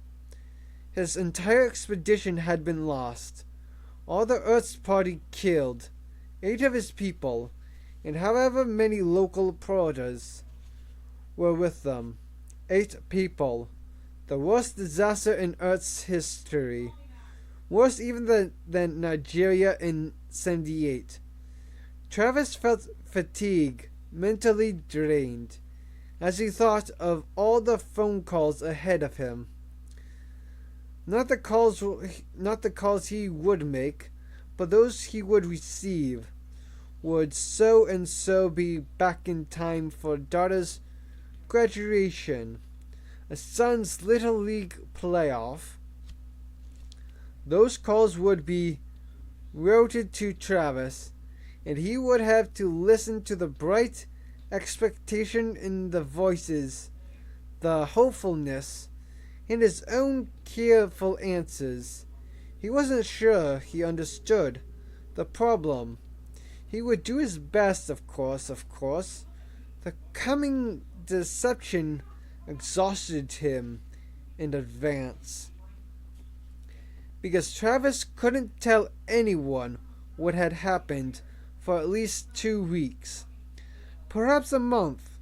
his entire expedition had been lost. All the Earth's party killed, 8 of his people, and however many local protas were with them. 8 people. The worst disaster in Earth's history. Worse even than Nigeria in '78. Travis felt fatigue, mentally drained, as he thought of all the phone calls ahead of him. Not the calls he would make, but those he would receive. Would so and so be back in time for daughter's graduation, a son's Little League playoff? Those calls would be routed to Travis, and he would have to listen to the bright expectation in the voices, the hopefulness, and his own careful answers. He wasn't sure he understood the problem. He would do his best, of course. The coming deception exhausted him in advance, because Travis couldn't tell anyone what had happened for at least 2 weeks, perhaps a month,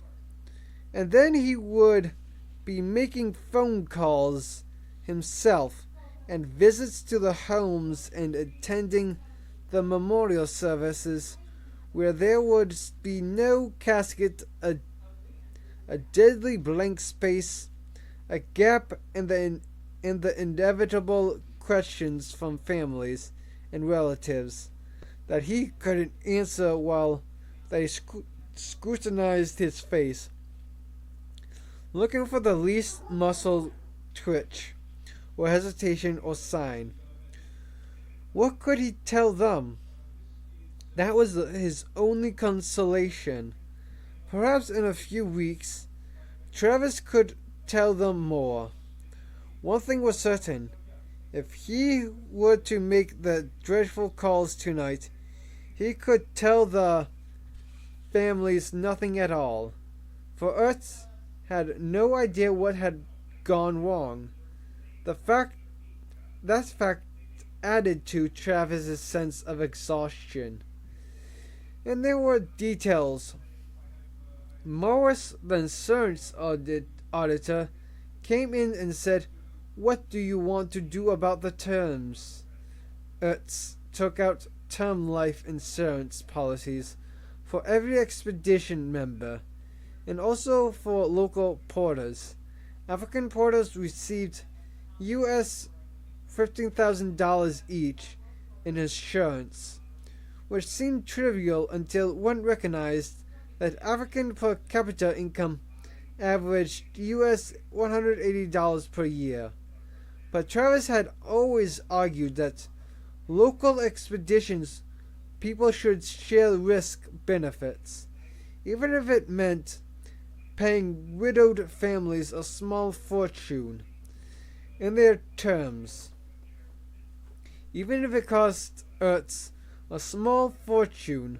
and then he would be making phone calls himself and visits to the homes and attending the memorial services where there would be no casket, a deadly blank space, a gap in the inevitable questions from families and relatives that he couldn't answer while they scrutinized his face, looking for the least muscle twitch or hesitation or sign. What could he tell them? That was his only consolation. Perhaps in a few weeks, Travis could tell them more. One thing was certain. If he were to make the dreadful calls tonight, he could tell the families nothing at all, for Earth had no idea what had gone wrong. That fact added to Travis's sense of exhaustion. And there were details. Morris, the insurance auditor, came in and said, "What do you want to do about the terms?" Ertz took out term life insurance policies for every expedition member, and also for local porters. African porters received US $15,000 each in insurance, which seemed trivial until one recognized that African per capita income averaged US $180 per year. But Travis had always argued that local expeditions people should share risk benefits, even if it meant paying widowed families a small fortune. In their terms, even if it cost Ertz a small fortune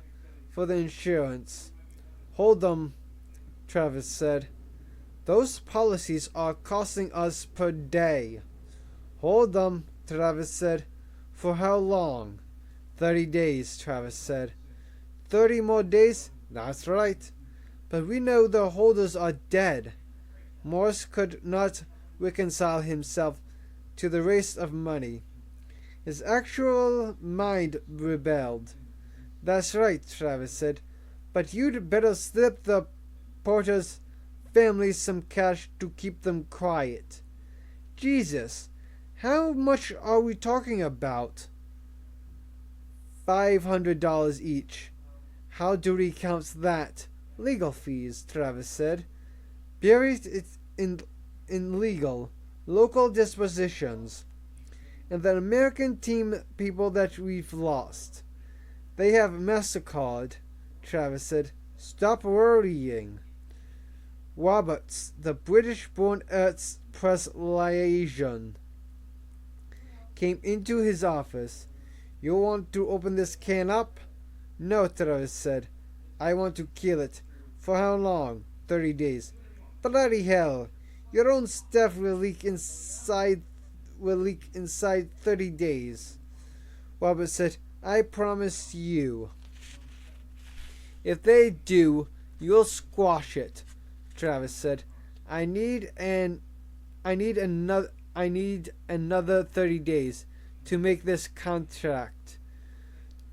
for the insurance. "Hold them," Travis said. "Those policies are costing us per day." "Hold them," Travis said. "For how long?" 30 days, Travis said. 30 more days? That's right. But we know the holders are dead. Morris could not reconcile himself to the waste of money. His actual mind rebelled. "That's right," Travis said. "But you'd better slip the porters' families some cash to keep them quiet." "Jesus, how much are we talking about?" $500 each. "How do we count that?" "Legal fees," Travis said. "Buried it in legal, local dispositions. And the American team people that we've lost. They have MasterCard," Travis said. "Stop worrying." Roberts, the British-born Ertz press liaison, came into his office. "You want to open this can up?" "No," Travis said. "I want to kill it." "For how long?" 30 days. "Bloody hell! Your own staff will leak inside 30 days. Robert said, "I promise you." "If they do, you'll squash it," Travis said. I need another 30 days to make this contract."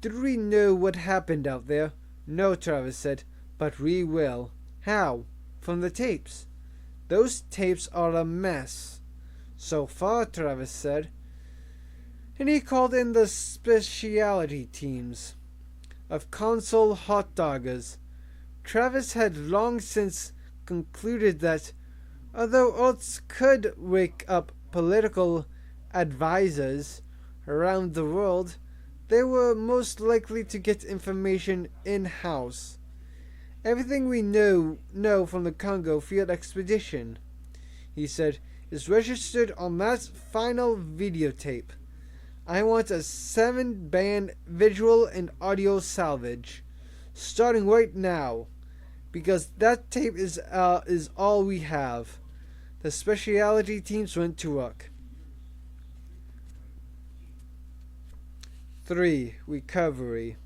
"Did we know what happened out there?" "No," Travis said, "but we will." "How?" "From the tapes." "Those tapes are a mess." "So far," Travis said. And he called in the specialty teams of console hot doggers. Travis had long since concluded that, although Oates could wake up political advisors around the world, they were most likely to get information in-house. "Everything we know from the Congo field expedition," he said, "is registered on that final videotape. I want a 7-band visual and audio salvage, starting right now, because that tape is all we have." The specialty teams went to work. 3. Recovery.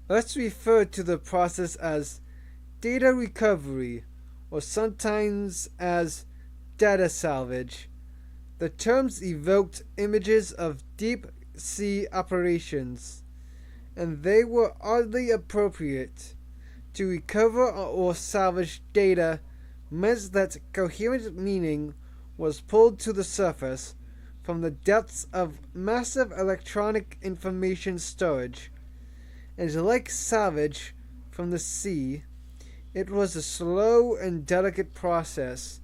Let's refer to the process as data recovery, or sometimes as data salvage. The terms evoked images of deep sea operations, and they were oddly appropriate. To recover or salvage data meant that coherent meaning was pulled to the surface from the depths of massive electronic information storage, and like salvage from the sea, it was a slow and delicate process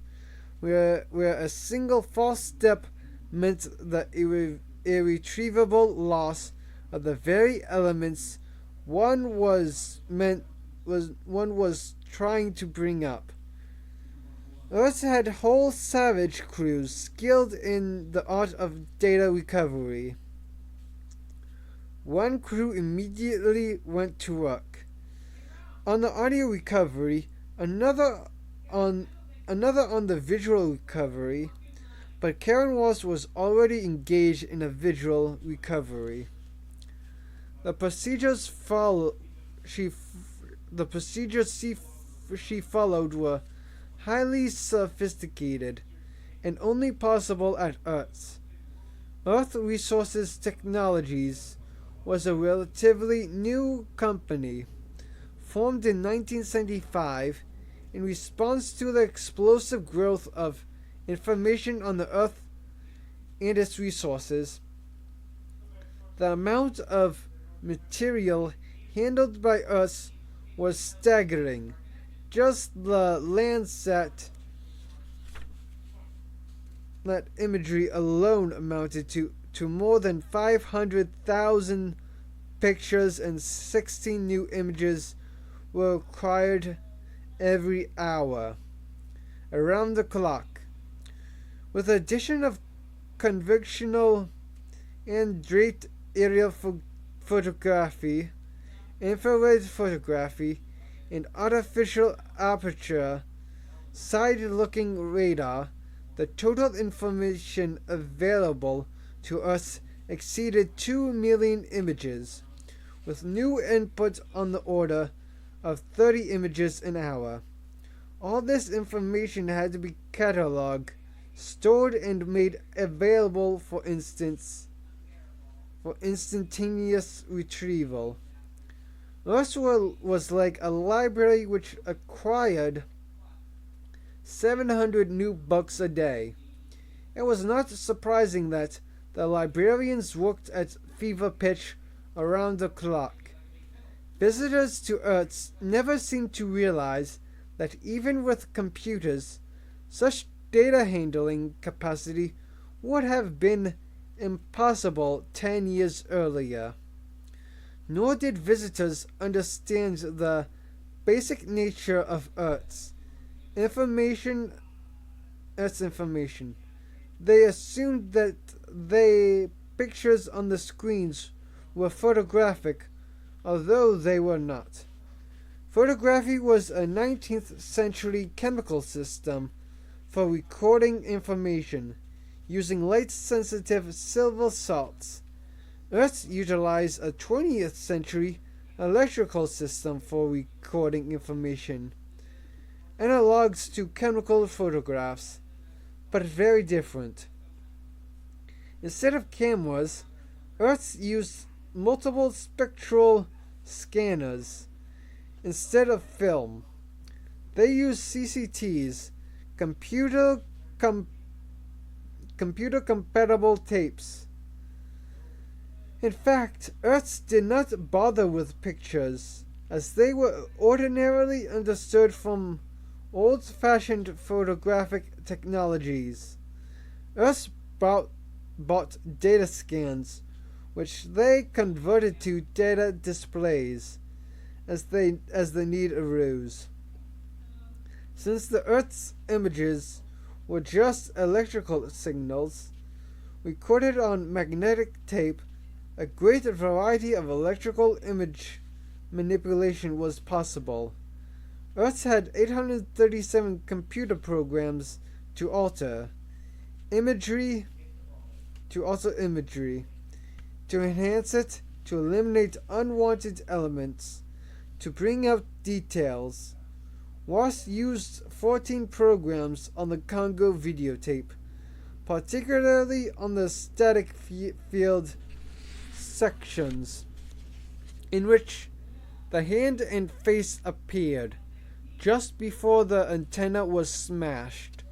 where a single false step meant the irretrievable loss of the very elements one was trying to bring up. Earth had whole salvage crews skilled in the art of data recovery. One crew immediately went to work on the audio recovery, another on the visual recovery, but Karen Walsh was already engaged in a visual recovery. The procedures she followed were highly sophisticated and only possible at Earth. Earth Resources Technologies was a relatively new company, formed in 1975 in response to the explosive growth of information on the Earth and its resources. The amount of material handled by Earth was staggering. Just the Landsat imagery alone amounted to more than 500,000 pictures, and 16 new images were acquired every hour, around the clock. With the addition of conventional and draped aerial photography, infrared photography, and artificial aperture side-looking radar, the total information available to us exceeded 2 million images, with new input on the order of 30 images an hour. All this information had to be cataloged, stored, and made available for instantaneous retrieval. Roswell was like a library which acquired 700 new books a day. It was not surprising that the librarians worked at fever pitch around the clock. Visitors to Earth never seemed to realize that even with computers, such data handling capacity would have been impossible 10 years earlier. Nor did visitors understand the basic nature of Earth's information. They assumed that the pictures on the screens were photographic, although they were not. Photography was a 19th century chemical system for recording information, using light-sensitive silver salts. Earth utilized a 20th century electrical system for recording information, analogs to chemical photographs, but very different. Instead of cameras, Earth used multiple spectral scanners instead of film. They used CCTs, computer-compatible tapes. In fact, Earths did not bother with pictures, as they were ordinarily understood from old-fashioned photographic technologies. Earths bought data scans, which they converted to data displays as the need arose. Since the Earth's images were just electrical signals recorded on magnetic tape, a great variety of electrical image manipulation was possible. Earth had 837 computer programs to alter imagery, to enhance it, to eliminate unwanted elements, to bring out details. Ross used 14 programs on the Congo videotape, particularly on the static field sections, in which the hand and face appeared just before the antenna was smashed.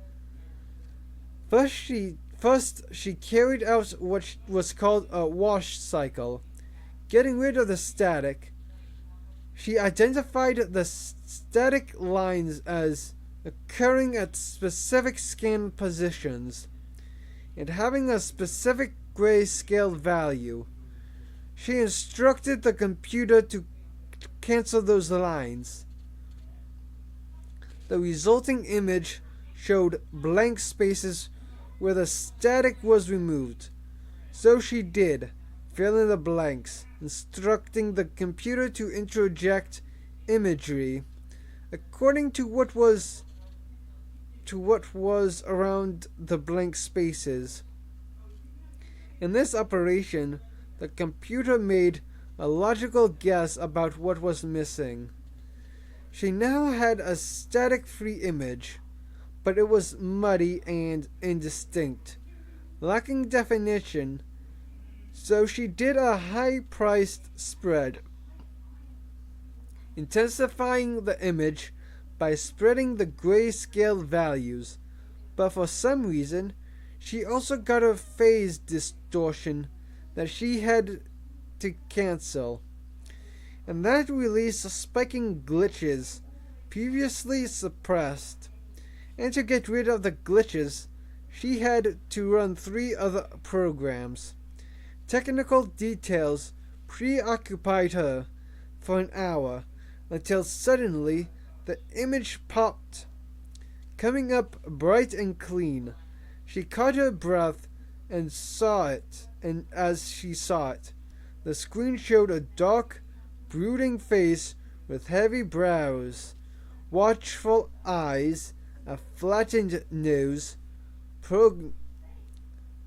First, she carried out what was called a wash cycle, getting rid of the static. She identified the static lines as occurring at specific scan positions and having a specific grayscale value. She instructed the computer to cancel those lines. The resulting image showed blank spaces where the static was removed. So she did, fill in the blanks, instructing the computer to interject imagery according to what was to what was around the blank spaces. In this operation, the computer made a logical guess about what was missing. She now had a static-free image, but it was muddy and indistinct, lacking definition, so she did a high-priced spread, intensifying the image by spreading the grayscale values, but for some reason, she also got a phase distortion that she had to cancel, and that released spiking glitches previously suppressed. And to get rid of the glitches, she had to run 3 other programs. Technical details preoccupied her for an hour, until suddenly the image popped, coming up bright and clean. She caught her breath and saw it, and as she saw it, the screen showed a dark, brooding face with heavy brows, watchful eyes, a flattened nose,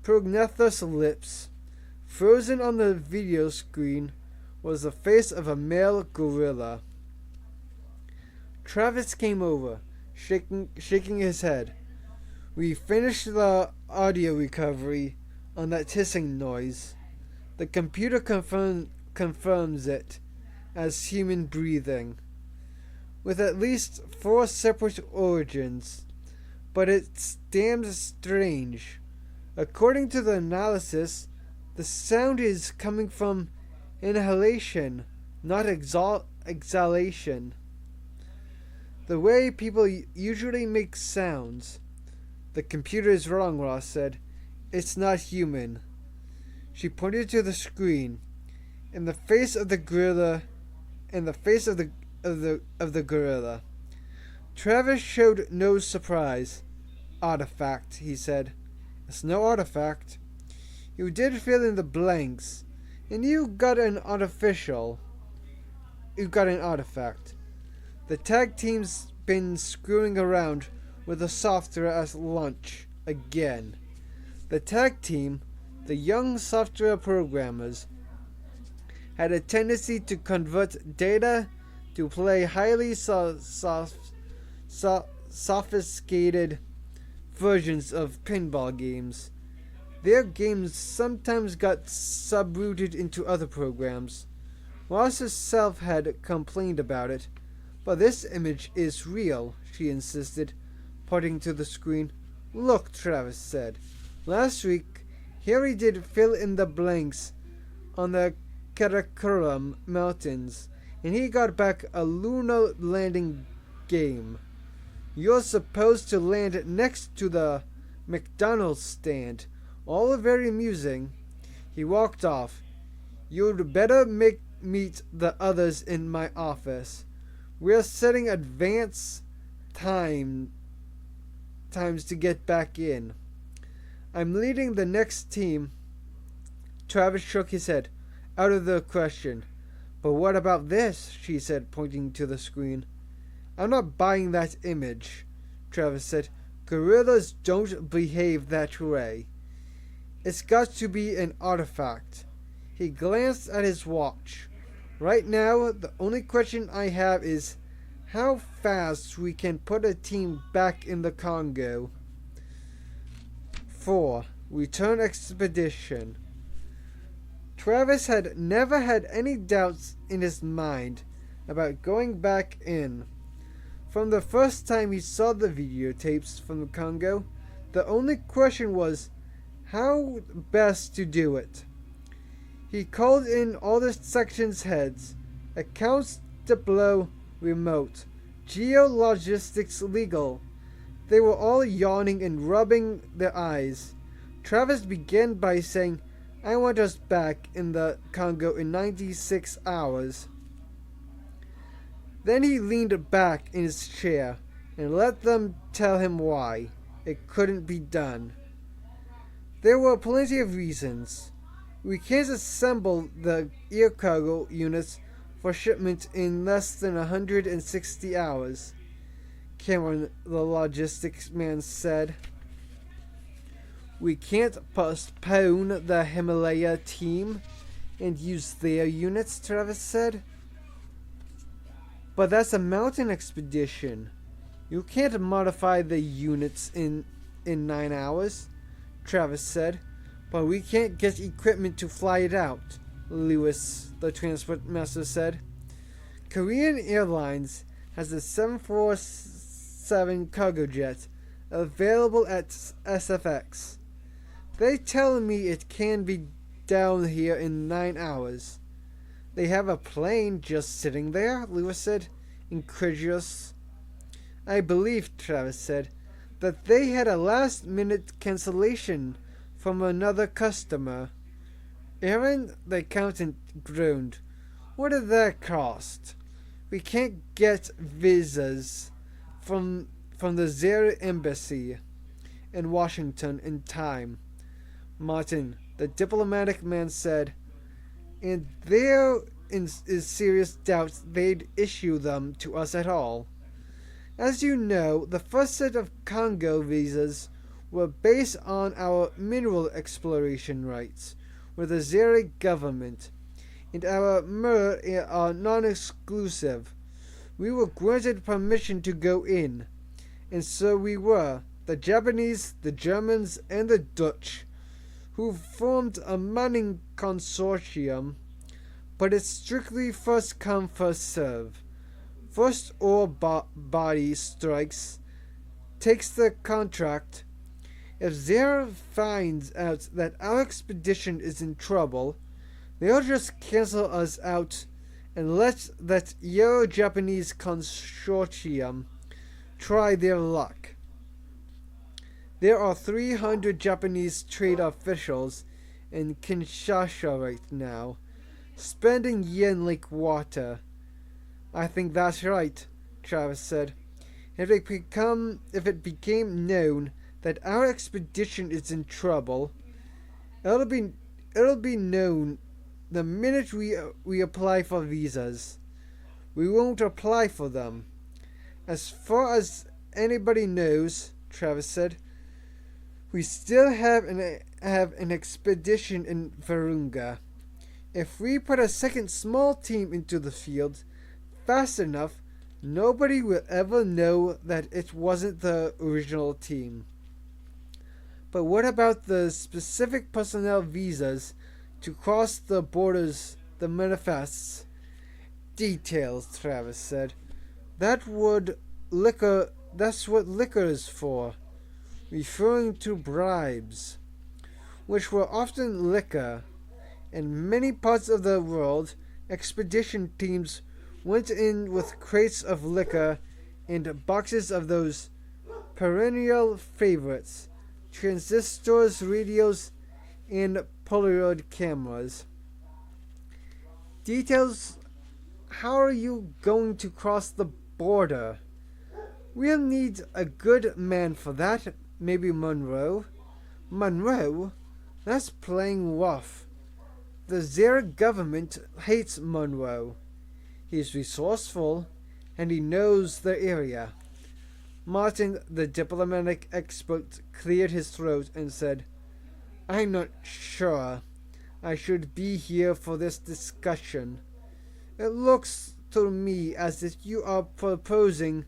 prognathous lips. Frozen on the video screen was the face of a male gorilla. Travis came over, shaking his head. We finished the audio recovery on that hissing noise. The computer confirms it as human breathing, with at least 4 separate origins, but it's damned strange. According to the analysis, the sound is coming from inhalation, not exhalation. The way people usually make sounds. The computer is wrong, Ross said. It's not human. She pointed to the screen. In the face of the gorilla, gorilla. Travis showed no surprise. Artifact, he said. It's no artifact. You did fill in the blanks, and you got an artifact. The tag team's been screwing around with the software at lunch again. The tag team, the young software programmers, had a tendency to convert data to play highly sophisticated versions of pinball games. Their games sometimes got subrouted into other programs. Ross herself had complained about it. But this image is real, she insisted, pointing to the screen. Look, Travis said. Last week, Harry did fill in the blanks on the Karakoram Mountains, and he got back a lunar landing game. You're supposed to land next to the McDonald's stand. All very amusing. He walked off. You'd better meet the others in my office. We're setting advance times to get back in. I'm leading the next team. Travis shook his head. Out of the question. But what about this? She said, pointing to the screen. I'm not buying that image, Travis said. Gorillas don't behave that way. It's got to be an artifact. He glanced at his watch. Right now, the only question I have is how fast we can put a team back in the Congo. 4. Return expedition. Travis had never had any doubts in his mind about going back in. From the first time he saw the videotapes from the Congo, the only question was how best to do it. He called in all the section's heads, accounts diplo remote, geologistics legal. They were all yawning and rubbing their eyes. Travis began by saying, I want us back in the Congo in 96 hours. Then he leaned back in his chair and let them tell him why it couldn't be done. There were plenty of reasons. We can't assemble the air cargo units for shipment in less than 160 hours. Cameron, the logistics man, said. We can't postpone the Himalaya team and use their units, Travis said. But that's a mountain expedition. You can't modify the units in 9 hours, Travis said. But we can't get equipment to fly it out, Lewis, the transport master, said. Korean Airlines has a 747 cargo jet available at SFX. They tell me it can be down here in 9 hours. They have a plane just sitting there, Lewis said, incredulous. I believe, Travis said, that they had a last-minute cancellation from another customer. Aaron, the accountant, groaned. What did that cost? We can't get visas from the Zaire embassy in Washington in time. Martin, the diplomatic man, said, and there is serious doubt they'd issue them to us at all. As you know, the first set of Congo visas were based on our mineral exploration rights with the Zaire government, and our MER are non-exclusive. We were granted permission to go in, and so we were, the Japanese, the Germans, and the Dutch, who formed a mining consortium, but it's strictly first come, first serve. First ore body strikes, takes the contract. If Zaire finds out that our expedition is in trouble, they'll just cancel us out and let that Euro-Japanese consortium try their luck. There are 300 Japanese trade officials in Kinshasa right now, spending yen like water. I think that's right, Travis said. If it became known that our expedition is in trouble, it'll be known the minute we apply for visas. We won't apply for them. As far as anybody knows, Travis said, we still have an expedition in Virunga. If we put a second small team into the field fast enough, nobody will ever know that it wasn't the original team. But what about the specific personnel visas to cross the borders, the manifests? Details, Travis said. That's what liquor is for, referring to bribes, which were often liquor. In many parts of the world, expedition teams went in with crates of liquor and boxes of those perennial favorites, transistors, radios, and Polaroid cameras. Details. How are you going to cross the border? We'll need a good man for that. Maybe Monroe. Monroe? That's playing rough. The Zaire government hates Monroe. He's resourceful, and he knows the area. Martin, the diplomatic expert, cleared his throat and said, I'm not sure I should be here for this discussion. It looks to me as if you are proposing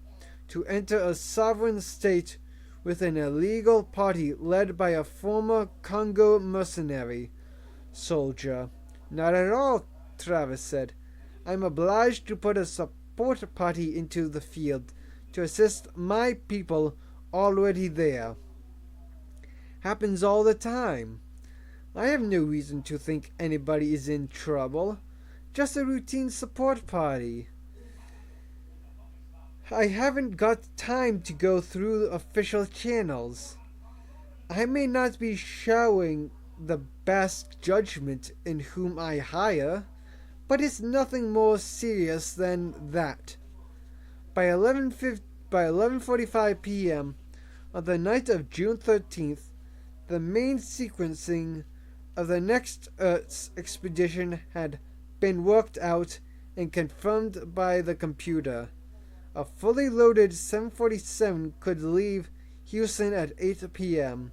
to enter a sovereign state with an illegal party led by a former Congo mercenary soldier. Not at all, Travis said. I'm obliged to put a support party into the field to assist my people already there. Happens all the time. I have no reason to think anybody is in trouble. Just a routine support party. I haven't got time to go through official channels. I may not be showing the best judgment in whom I hire, but it's nothing more serious than that. By 11:45 p.m. on the night of June 13th, the main sequencing of the next Earth's expedition had been worked out and confirmed by the computer. A fully loaded 747 could leave Houston at 8 p.m.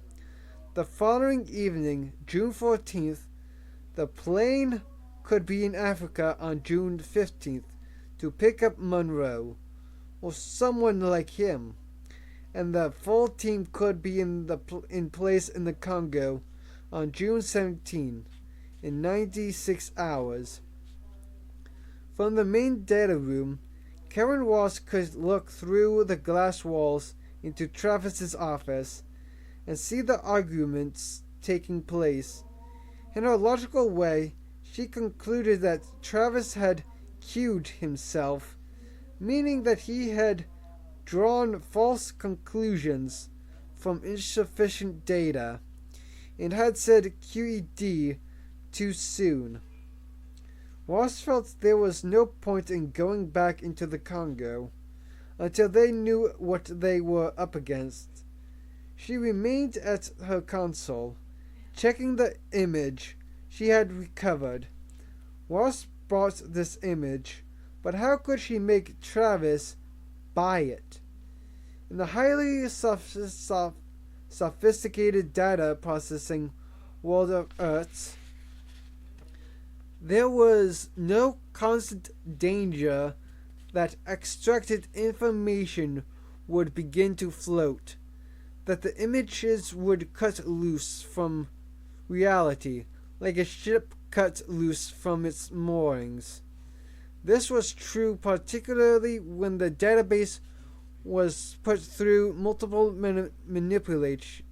The following evening, June 14th, the plane could be in Africa on June 15th to pick up Monroe, or someone like him, and the full team could be in place in the Congo on June 17th in 96 hours. From the main data room, Karen Ross could look through the glass walls into Travis's office and see the arguments taking place. In her logical way, she concluded that Travis had cued himself, meaning that he had drawn false conclusions from insufficient data and had said QED too soon. Ross felt there was no point in going back into the Congo until they knew what they were up against. She remained at her console, checking the image she had recovered. Ross bought this image, but how could she make Travis buy it? In the highly sophisticated data processing world of Earth, there was no constant danger that extracted information would begin to float, that the images would cut loose from reality, like a ship cut loose from its moorings. This was true particularly when the database was put through multiple manipulations.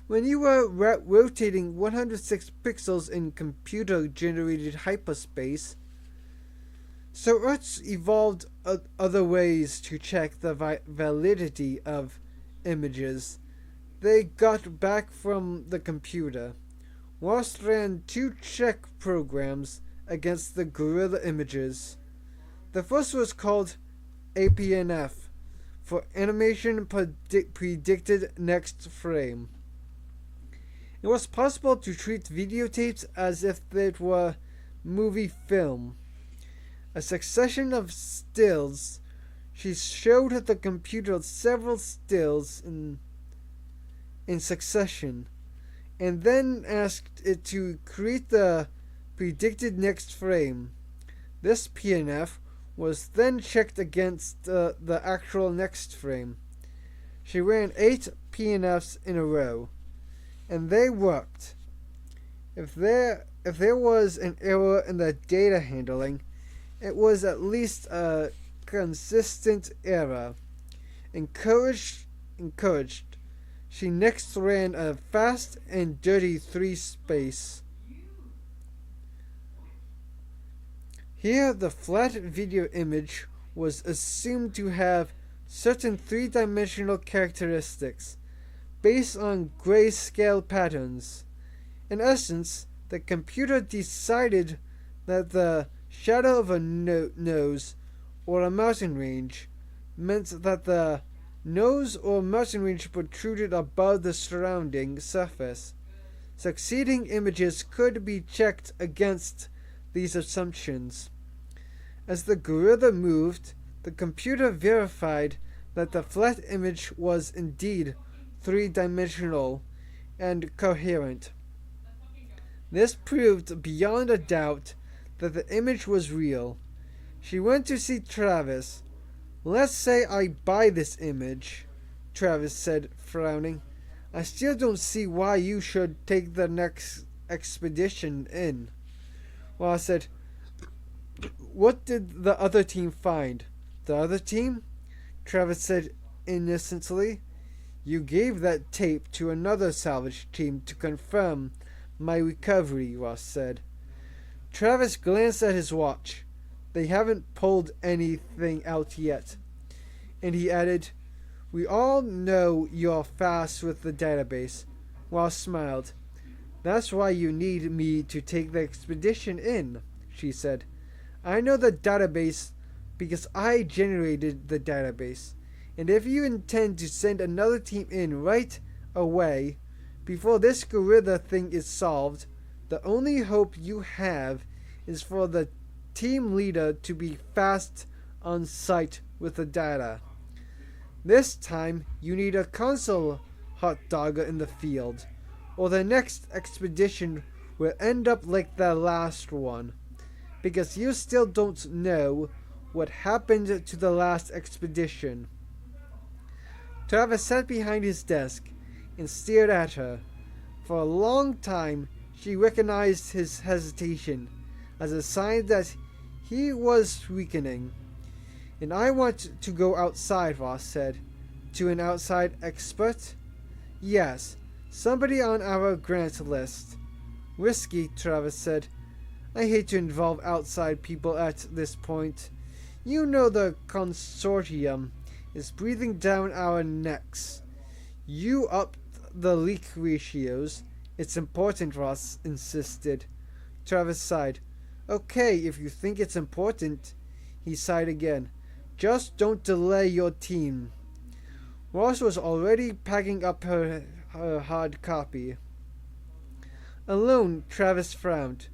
When you were rotating 106 pixels in computer-generated hyperspace, so Earths evolved other ways to check the validity of images they got back from the computer. Ross ran 2 check programs against the gorilla images. The first was called APNF, for Animation Predicted Next Frame. It was possible to treat videotapes as if it were movie film. A succession of stills. She showed the computer several stills in succession, and then asked it to create the predicted next frame. This PNF was then checked against the actual next frame. She ran 8 PNFs in a row, and they worked. If there was an error in the data handling, it was at least a consistent error. Encouraged, she next ran a fast and dirty 3-space. Here, the flat video image was assumed to have certain 3-dimensional characteristics based on grayscale patterns. In essence, the computer decided that the shadow of a nose or a mountain range meant that the nose or mountain range protruded above the surrounding surface. Succeeding images could be checked against these assumptions. As the gorilla moved, the computer verified that the flat image was indeed 3-dimensional and coherent. This proved beyond a doubt that the image was real. She went to see Travis. "Let's say I buy this image," Travis said, frowning. "I still don't see why you should take the next expedition in." Well, I said, "What did the other team find?" "The other team?" Travis said innocently. "You gave that tape to another salvage team to confirm my recovery," Ross said. Travis glanced at his watch. "They haven't pulled anything out yet." And he added, "We all know you're fast with the database." Ross smiled. "That's why you need me to take the expedition in," she said. "I know the database because I generated the database. And if you intend to send another team in right away, before this gorilla thing is solved, the only hope you have is for the team leader to be fast on site with the data. This time, you need a console hot dogger in the field, or the next expedition will end up like the last one, because you still don't know what happened to the last expedition. Travis sat behind his desk and stared at her. For a long time, she recognized his hesitation as a sign that he was weakening. "And I want to go outside," Ross said. "To an outside expert?" "Yes, somebody on our grant list." "Risky," Travis said. "I hate to involve outside people at this point. You know the consortium is breathing down our necks. You upped the leak ratios." "It's important," Ross insisted. Travis sighed. "Okay, if you think it's important." He sighed again. "Just don't delay your team." Ross was already packing up her hard copy. Alone, Travis frowned,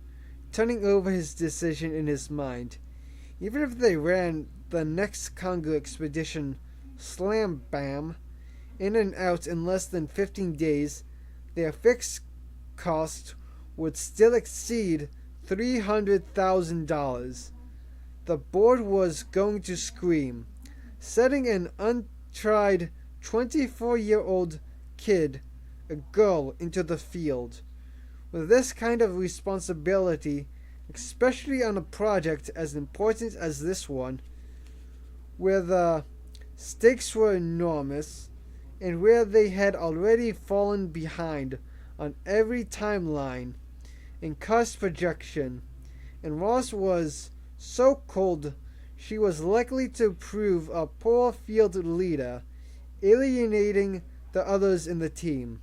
turning over his decision in his mind. Even if they ran the next Congo expedition slam bam, in and out in less than 15 days, their fixed cost would still exceed $300,000. The board was going to scream. Setting an untried 24-year-old kid, a girl, into the field. With this kind of responsibility, especially on a project as important as this one, where the stakes were enormous, and where they had already fallen behind on every timeline and cost projection, and Ross was so cold she was likely to prove a poor field leader, alienating the others in the team.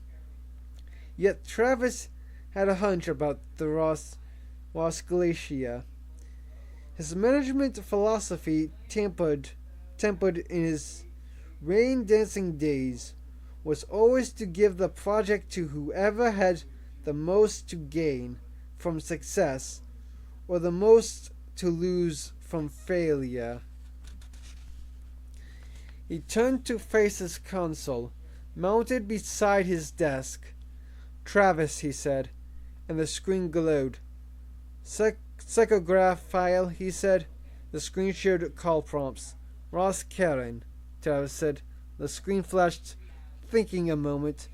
Yet Travis had a hunch about the Ross Glacier. His management philosophy, tempered in his rain-dancing days, was always to give the project to whoever had the most to gain from success, or the most to lose from failure. He turned to face his console, mounted beside his desk. "Travis," he said, and the screen glowed. Psychograph file," he said. The screen showed call prompts. "Ross Karen," Travis said. The screen flashed, thinking a moment.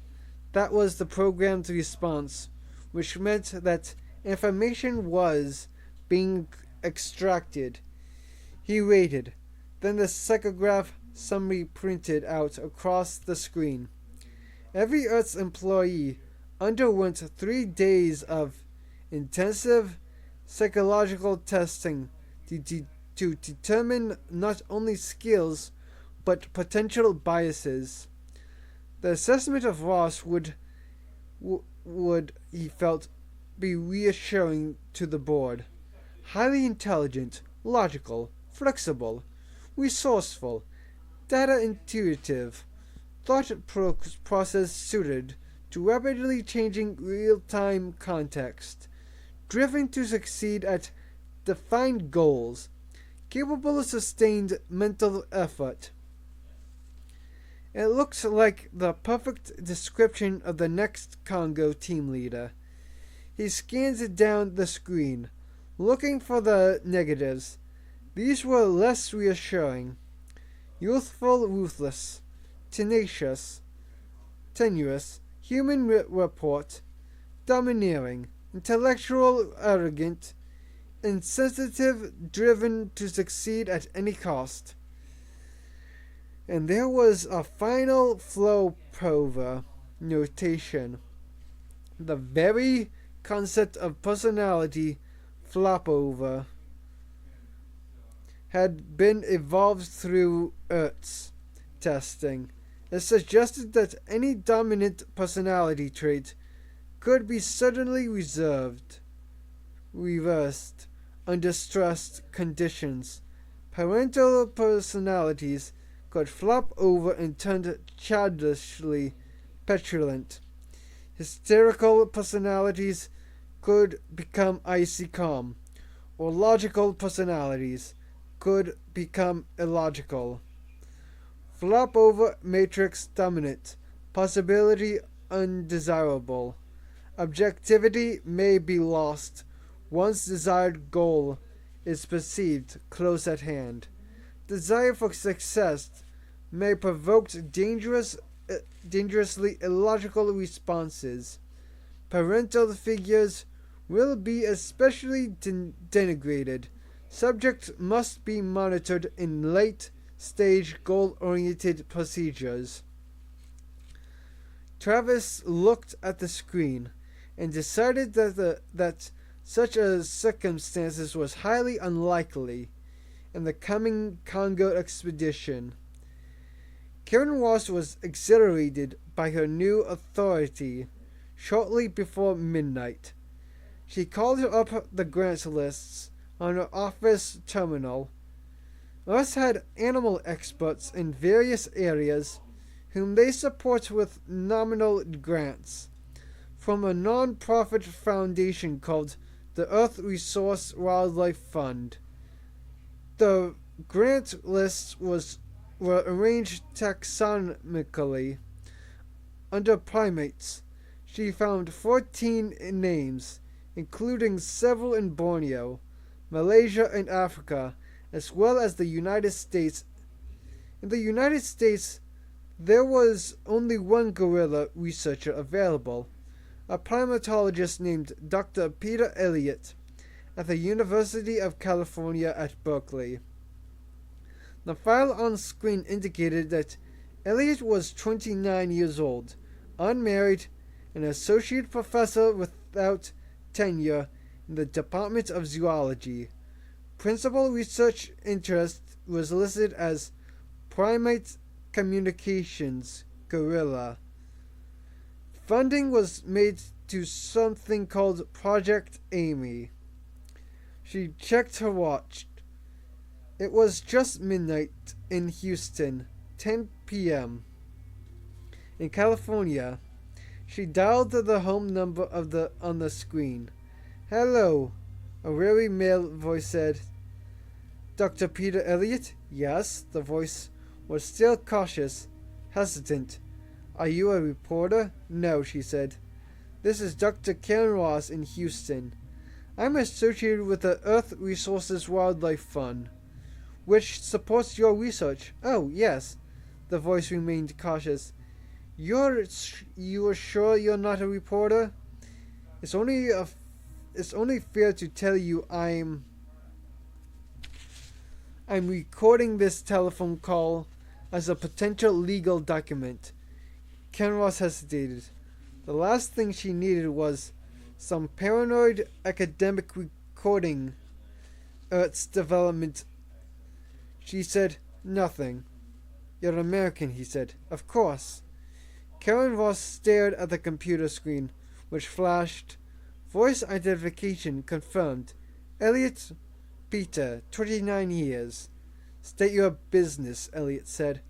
That was the programmed response, which meant that information was being extracted. He waited. Then the psychograph summary printed out across the screen. Every Earth's employee underwent 3 days of intensive psychological testing to determine not only skills but potential biases. The assessment of Ross would, he felt, be reassuring to the board. Highly intelligent, logical, flexible, resourceful, data intuitive, thought process suited to rapidly changing real-time context, driven to succeed at defined goals, capable of sustained mental effort. It looks like the perfect description of the next Congo team leader. He scanned down the screen, looking for the negatives. These were less reassuring. Youthful, ruthless, tenacious, tenuous, human report, domineering, intellectual, arrogant, insensitive, driven to succeed at any cost. And there was a final flow prover notation. The very concept of personality flop over had been evolved through Earth's testing. It suggested that any dominant personality trait could be suddenly reversed under stressed conditions. Parental personalities could flop over and turn childishly petulant. Hysterical personalities could become icy calm, or logical personalities could become illogical. Flop over matrix dominant. Possibility undesirable. Objectivity may be lost once desired goal is perceived close at hand. Desire for success may provoke dangerously illogical responses. Parental figures will be especially denigrated. Subjects must be monitored in late-stage goal-oriented procedures. Travis looked at the screen and decided that such a circumstance was highly unlikely in the coming Congo expedition. Karen Ross was exhilarated by her new authority shortly before midnight. She called up the grants lists on her office terminal. Ross had animal experts in various areas whom they support with nominal grants from a non-profit foundation called the Earth Resource Wildlife Fund. The grant lists were arranged taxonomically. Under primates, she found 14 names, including several in Borneo, Malaysia, and Africa, as well as the United States. In the United States, there was only one gorilla researcher available, a primatologist named Dr. Peter Elliott at the University of California at Berkeley. The file on screen indicated that Elliott was 29 years old, unmarried, an associate professor without tenure in the Department of Zoology. Principal research interest was listed as primate communications gorilla. Funding was made to something called Project Amy. She checked her watch. It was just midnight in Houston, 10 p.m. In California, she dialed the home number on the screen. "Hello," a weary male voice said. "Dr. Peter Elliott?" "Yes." The voice was still cautious, hesitant. "Are you a reporter?" "No," she said. "This is Dr. Karen Ross in Houston. I'm associated with the Earth Resources Wildlife Fund, which supports your research." "Oh, yes." The voice remained cautious. You're sure you're not a reporter?" It's only fair to tell you I'm recording this telephone call as a potential legal document." Ken Ross hesitated. The last thing she needed was some paranoid academic recording Earth's development. She said, "Nothing." "You're American," he said. "Of course." Karen Ross stared at the computer screen, which flashed. Voice identification confirmed. "Elliott Peter, 29 years. "State your business," Elliott said.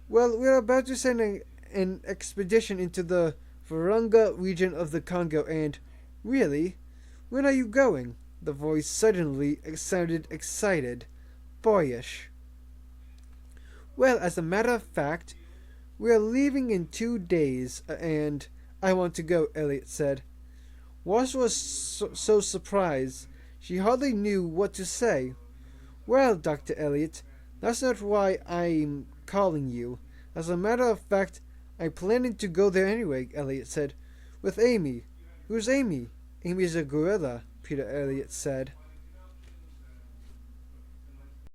"Well, we're about to send an expedition into the Virunga region of the Congo and..." "Really? When are you going?" The voice suddenly sounded excited, boyish. "Well, as a matter of fact, we're leaving in 2 days, and I want to go," Elliott said. Ross was so surprised she hardly knew what to say. "Well, Dr. Elliott, that's not why I'm calling you. As a matter of fact, I'm planning to go there anyway," Elliott said. "With Amy." "Who's Amy?" "Amy's a gorilla," Peter Elliott said.